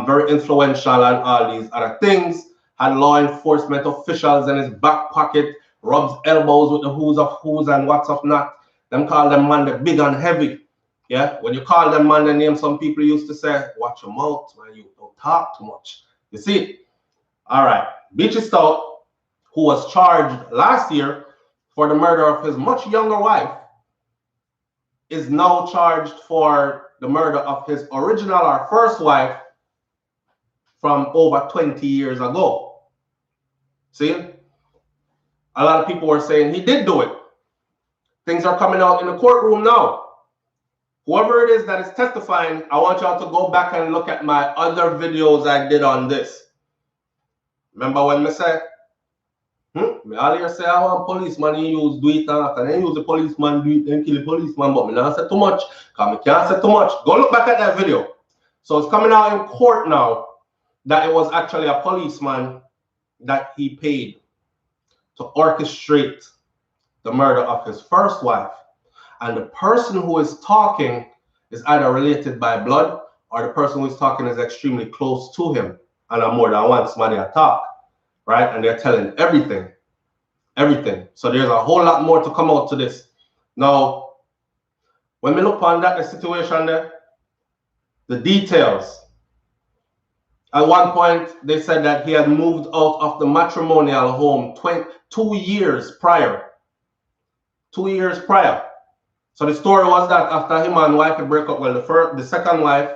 Very influential and all these other things. Had law enforcement officials in his back pocket, rubs elbows with the who's of who's and what's of not. Them call them man the big and heavy. Yeah, when you call them man the name, some people used to say, watch your mouth, man, you don't talk too much. You see? All right. Beachy Stout, who was charged last year for the murder of his much younger wife, is now charged for the murder of his original or first wife from over 20 years ago. See? A lot of people were saying he did do it. Things are coming out in the courtroom now. Whoever it is that is testifying, I want y'all to go back and look at my other videos I did on this. Remember when I said, me all here say I want policeman, he use do it and then use the policeman, do it and kill the policeman, but me not say too much, because me can't say too much. Go look back at that video. So it's coming out in court now that it was actually a policeman that he paid to orchestrate the murder of his first wife. And the person who is talking is either related by blood or the person who is talking is extremely close to him. And I'm more than once somebody I talk, right? And they're telling everything. Everything. So there's a whole lot more to come out to this. Now, when we look on that the situation there, the details. At one point, they said that he had moved out of the matrimonial home 2 years prior. 2 years prior. So the story was that after him and wife had break up, well, the second wife,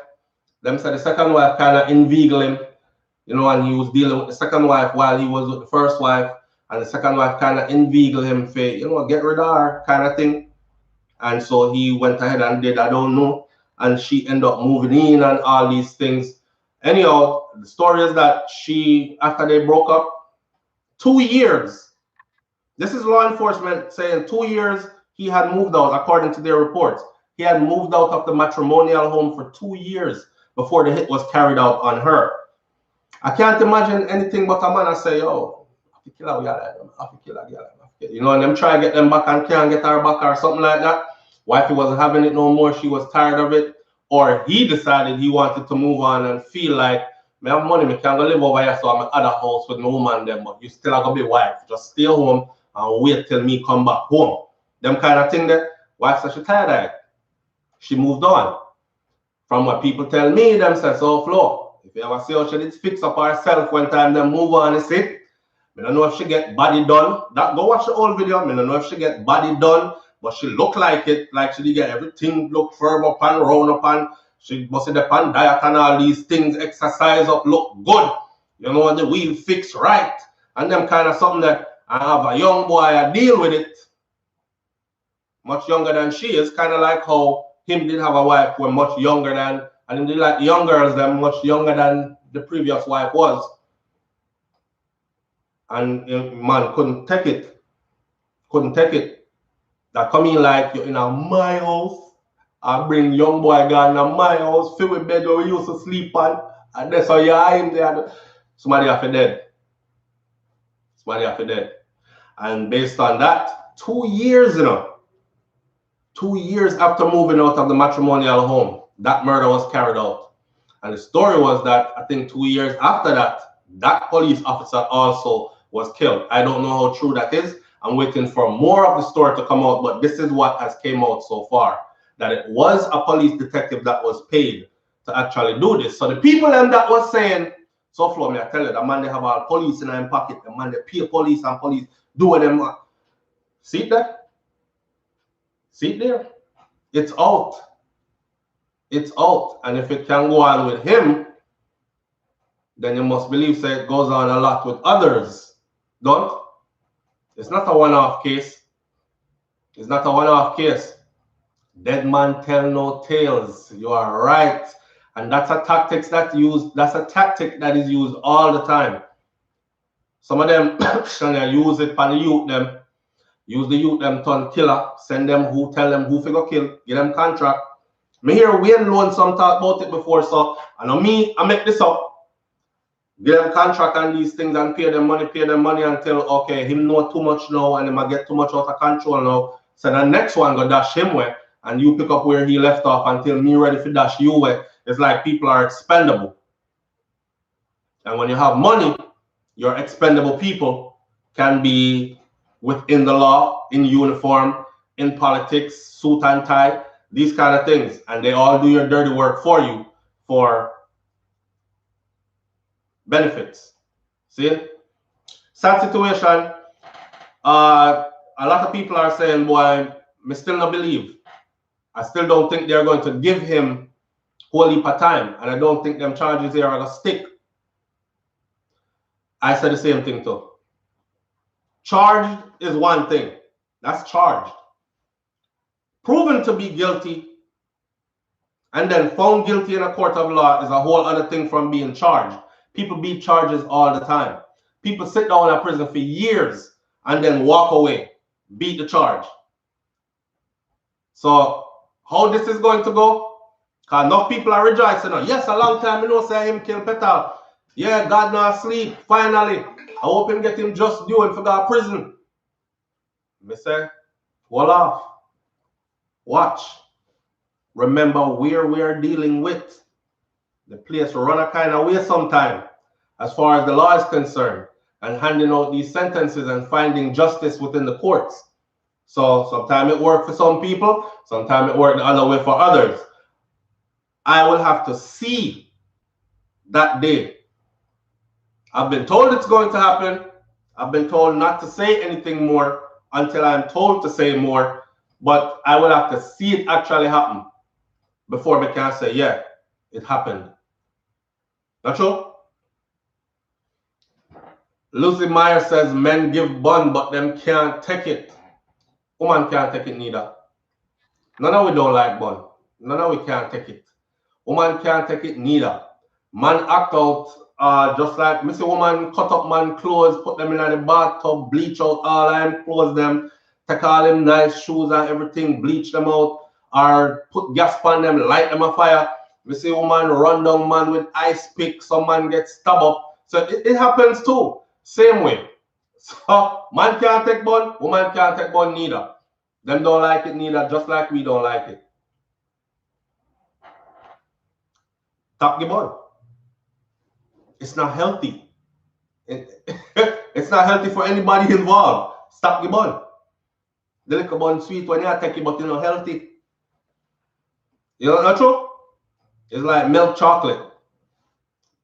them said the second wife kind of inveigled him, you know, and he was dealing with the second wife while he was with the first wife, and the second wife kind of inveigled him for, you know, get rid of her kind of thing. And so he went ahead and did, I don't know, and she ended up moving in and all these things. Anyhow, the story is that she, after they broke up, 2 years, This is law enforcement saying 2 years he had moved out, according to their reports. He had moved out of the matrimonial home for 2 years before the hit was carried out on her. I can't imagine anything but a man I say, yo, you know, and them try to get them back and can't get her back or something like that. Wifey wasn't having it no more. She was tired of it. Or he decided he wanted to move on and feel like, I have money, I can't go live over here, so I'm at other house with no woman them, but you still have to be wife. Just stay home and wait till me come back home. Them kind of thing that wife said she tired of it. She moved on. From what people tell me, them says, so Flo, if you ever see how she did fix up herself when time them move on, you see, I don't know if she get body done. Go watch the old video. I don't know if she get body done, but she look like it, like she did get everything look firm up and round up and she must have on diet and all these things, exercise up, look good. You know, the wheel fix right. And them kind of something that I have a young boy, I deal with it. Much younger than she is, kind of like how him did have a wife who was much younger than, and him did like young girls them much younger than the previous wife was. And man couldn't take it. Couldn't take it. That come in like you're in my house. I bring young boy guy in my house, fill with bed where we used to sleep on, and that's how you are in there. Somebody have to dead. Somebody have to dead. And based on that, 2 years, you know. 2 years after moving out of the matrimonial home, that murder was carried out. And the story was that I think 2 years after that, that police officer also was killed. I don't know how true that is. I'm waiting for more of the story to come out, but this is what has came out so far. That it was a police detective that was paid to actually do this. So the people them that was saying, so Flo, me I tell you, the man they have all police in their pocket, the man they pay police and police doing them. See that? See there? It's out. It's out. And if it can go on with him, then you must believe that it goes on a lot with others. Don't? It's not a one-off case. It's not a one-off case. Dead man tell no tales. You are right. And that's a tactic that is used all the time. Some of them use it for the youth them. Use the youth them turn killer. Send them who tell them who figure kill. Give them contract. Me hear Wayne Loan some talk about it before, so I know me, I make this up. Give them contract on these things and pay them money until, okay, him know too much now and he might get too much out of control now. So the next one go dash him way and you pick up where he left off until me ready for dash you way. It's like people are expendable. And when you have money, your expendable people can be within the law, in uniform, in politics, suit and tie, these kind of things. And they all do your dirty work for you for benefits. See? Sad situation. A lot of people are saying, boy, I still not believe. I still don't think they're going to give him whole heap of time. And I don't think them charges here are going to stick. I said the same thing too. Charged is one thing. That's charged. Proven to be guilty and then found guilty in a court of law is a whole other thing from being charged. People beat charges all the time. People sit down in prison for years and then walk away, beat the charge. So how this is going to go? Because enough people are rejoicing. Yes, a long time I know say him kill Petal. Yeah, God not asleep. Finally, I hope him get him just due and forgot prison. Me say, hold off. Watch. Remember where we are dealing with. The place run a kind of way sometime as far as the law is concerned and handing out these sentences and finding justice within the courts. So sometimes it works for some people, sometimes it works the other way for others. I will have to see that day. I've been told it's going to happen. I've been told not to say anything more until I'm told to say more, but I will have to see it actually happen before we can say, yeah, it happened. Not true? Lucy Meyer says men give bun, but them can't take it. Woman can't take it neither. None of we don't like bun. None of we can't take it. Woman can't take it neither. Man act out just like Missy woman cut up man clothes, put them in the bathtub, bleach out all them, close them, take all them nice shoes and everything, bleach them out, or put gas on them, light them on fire. Missy woman run down man with ice pick, some man get stabbed up. So it happens too. Same way. So man can't take bun, woman can't take bun neither. Them don't like it neither, just like we don't like it. Stop the bun. It's not healthy. It's not healthy for anybody involved. Stop the bun. The little bun sweet when you take it, but it's not healthy. You know not true? It's like milk chocolate.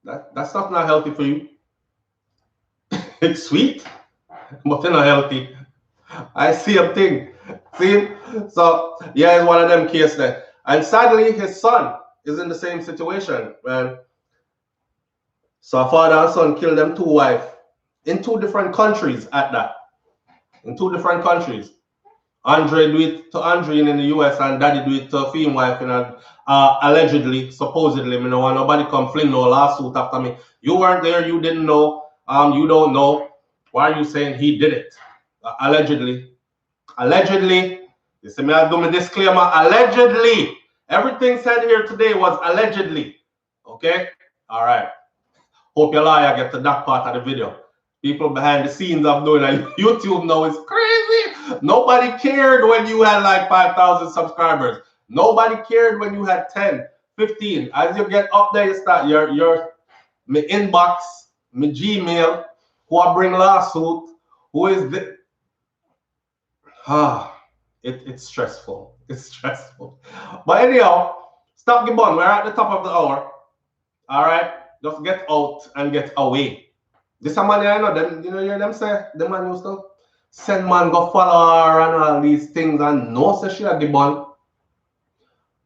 That stuff not healthy for you. It's sweet, but it's not healthy. I see a thing. See? So yeah, it's one of them cases there. And sadly, his son is in the same situation, man. So a father and son killed them 2 wives in 2 different countries at that. In 2 different countries. Andre do it to Andre in the US and daddy do it to a female wife in allegedly, supposedly. I don't want nobody come fling no lawsuit after me. You weren't there, you didn't know, you don't know. Why are you saying he did it? Allegedly. Allegedly. You see me, I do my disclaimer. Allegedly. Everything said here today was allegedly. Okay? All right. Hope your lawyer get to that part of the video. People behind the scenes of doing it. YouTube now is crazy. Nobody cared when you had like 5,000 subscribers. Nobody cared when you had 10, 15. As you get up there, you start your my inbox, my Gmail, who I bring lawsuit, who is the it's stressful. It's stressful. But anyhow, stop the bun. We're at the top of the hour. All right. Just get out and get away. This man, I know them, you know, hear them say, the man used to send man go follow her and all these things and no say she a the bun.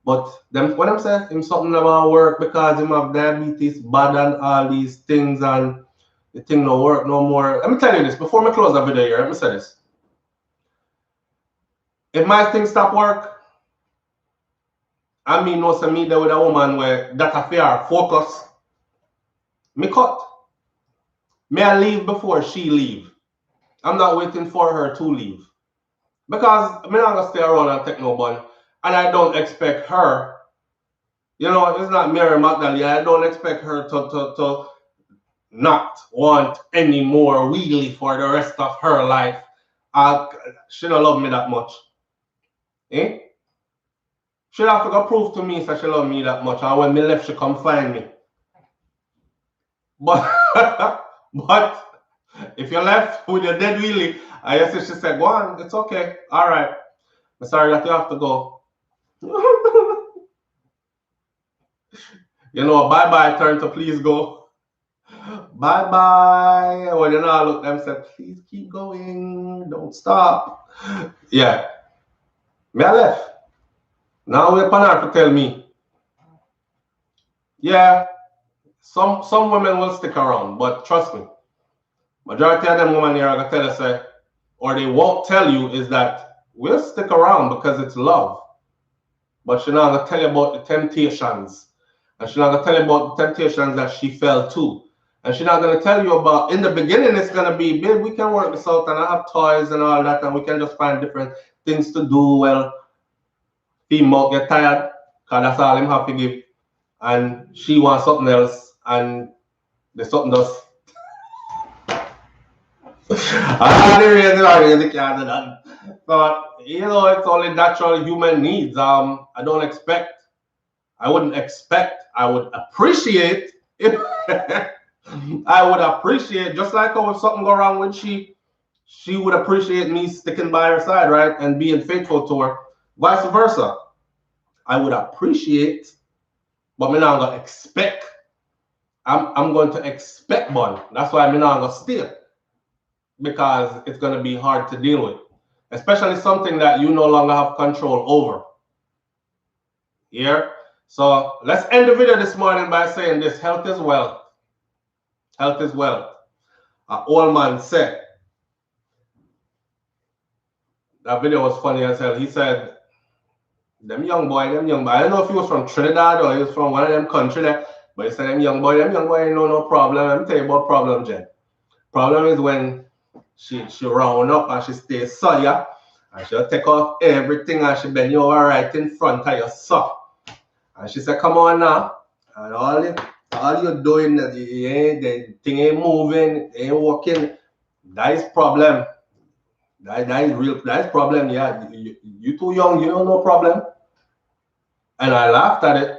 But them when I'm saying him something about work because him have diabetes bad and all these things and the thing no work no more. Let me tell you this before me close the video here, let me say this. If my thing stop work, I mean no say me there with a woman where that affair focus. Me cut. May I leave before she leave? I'm not waiting for her to leave. Because I'm not going to stay around and take no bun. And I don't expect her, you know, it's not Mary Magdalene. I don't expect her to not want any more wheelie for the rest of her life. She don't love me that much. Eh? She have to go prove to me that she love me that much. And when me left, she come find me. But if you left with your dead wheelie, I guess she said, go on, it's okay. All right. I'm sorry that you have to go. You know, bye-bye turn to please go. Bye-bye. When you know, I look at them and said, please keep going. Don't stop. Yeah. Me I left. Now we're upon her to tell me. Yeah. Some women will stick around, but trust me, majority of them women here are gonna tell us, or they won't tell you, is that we'll stick around because it's love. But she's not gonna tell you about the temptations, and she's not gonna tell you about the temptations that she fell to, and she's not gonna tell you about. In the beginning, it's gonna be, babe, we can work this out, and I have toys and all that, and we can just find different things to do. Well, female get tired, cause that's all him have to give, and she wants something else. And there's something else. I really can't do that. But you know, it's only natural human needs. I don't expect. I wouldn't expect. I would appreciate if I would appreciate, just like how if something go wrong with she would appreciate me sticking by her side, right, and being faithful to her. Vice versa. I would appreciate, but me not gonna expect. I'm going to expect one. That's why I'm not going to steal. Because it's going to be hard to deal with. Especially something that you no longer have control over. Here. So let's end the video this morning by saying this. Health is wealth. Health is wealth. An old man said. That video was funny as hell. He said, them young boy. I don't know if he was from Trinidad or he was from one of them countries there. But you say them young boy ain't no problem. Let me tell you about problem, Jen. Problem is when she round up and she stays so, yeah, and she'll take off everything and she bend you over right in front of your so. And she said, come on now. And all you're doing, the thing ain't moving, ain't working. That is problem. That is real. That is problem. Yeah, you too young. You don't know problem. And I laughed at it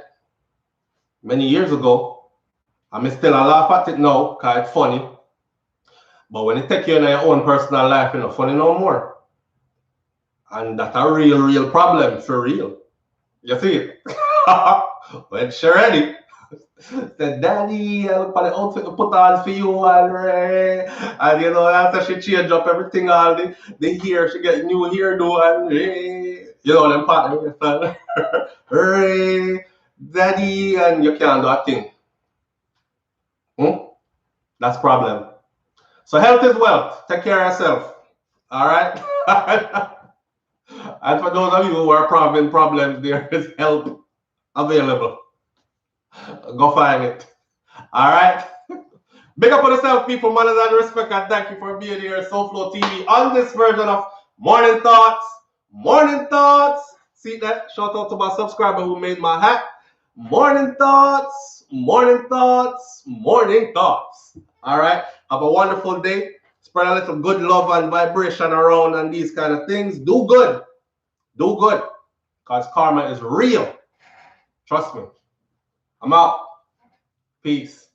many years ago. I'm still a laugh at it now because it's funny. But when it take you in your own personal life, it's not funny no more. And that's a real problem for real. You see it? When she ready, said, Daddy, I look for the outfit to put on for you already. And you know, after she change up everything, all the hair, she get new hairdo and you know them partner. Hooray, Daddy, and you can't do a thing. That's problem. So health is wealth. Take care of yourself. All right. And for those of you who are having problems, there is help available. Go find it. All right. Big up on yourself, people, manners and respect, and thank you for being here at SouFLoTV on this version of Morning Thoughts. Morning Thoughts. See that? Shout out to my subscriber who made my hat. Morning Thoughts. Morning Thoughts. Morning Thoughts. All right. Have a wonderful day. Spread a little good love and vibration around and these kind of things. Do good. Do good. Because karma is real. Trust me. I'm out. Peace.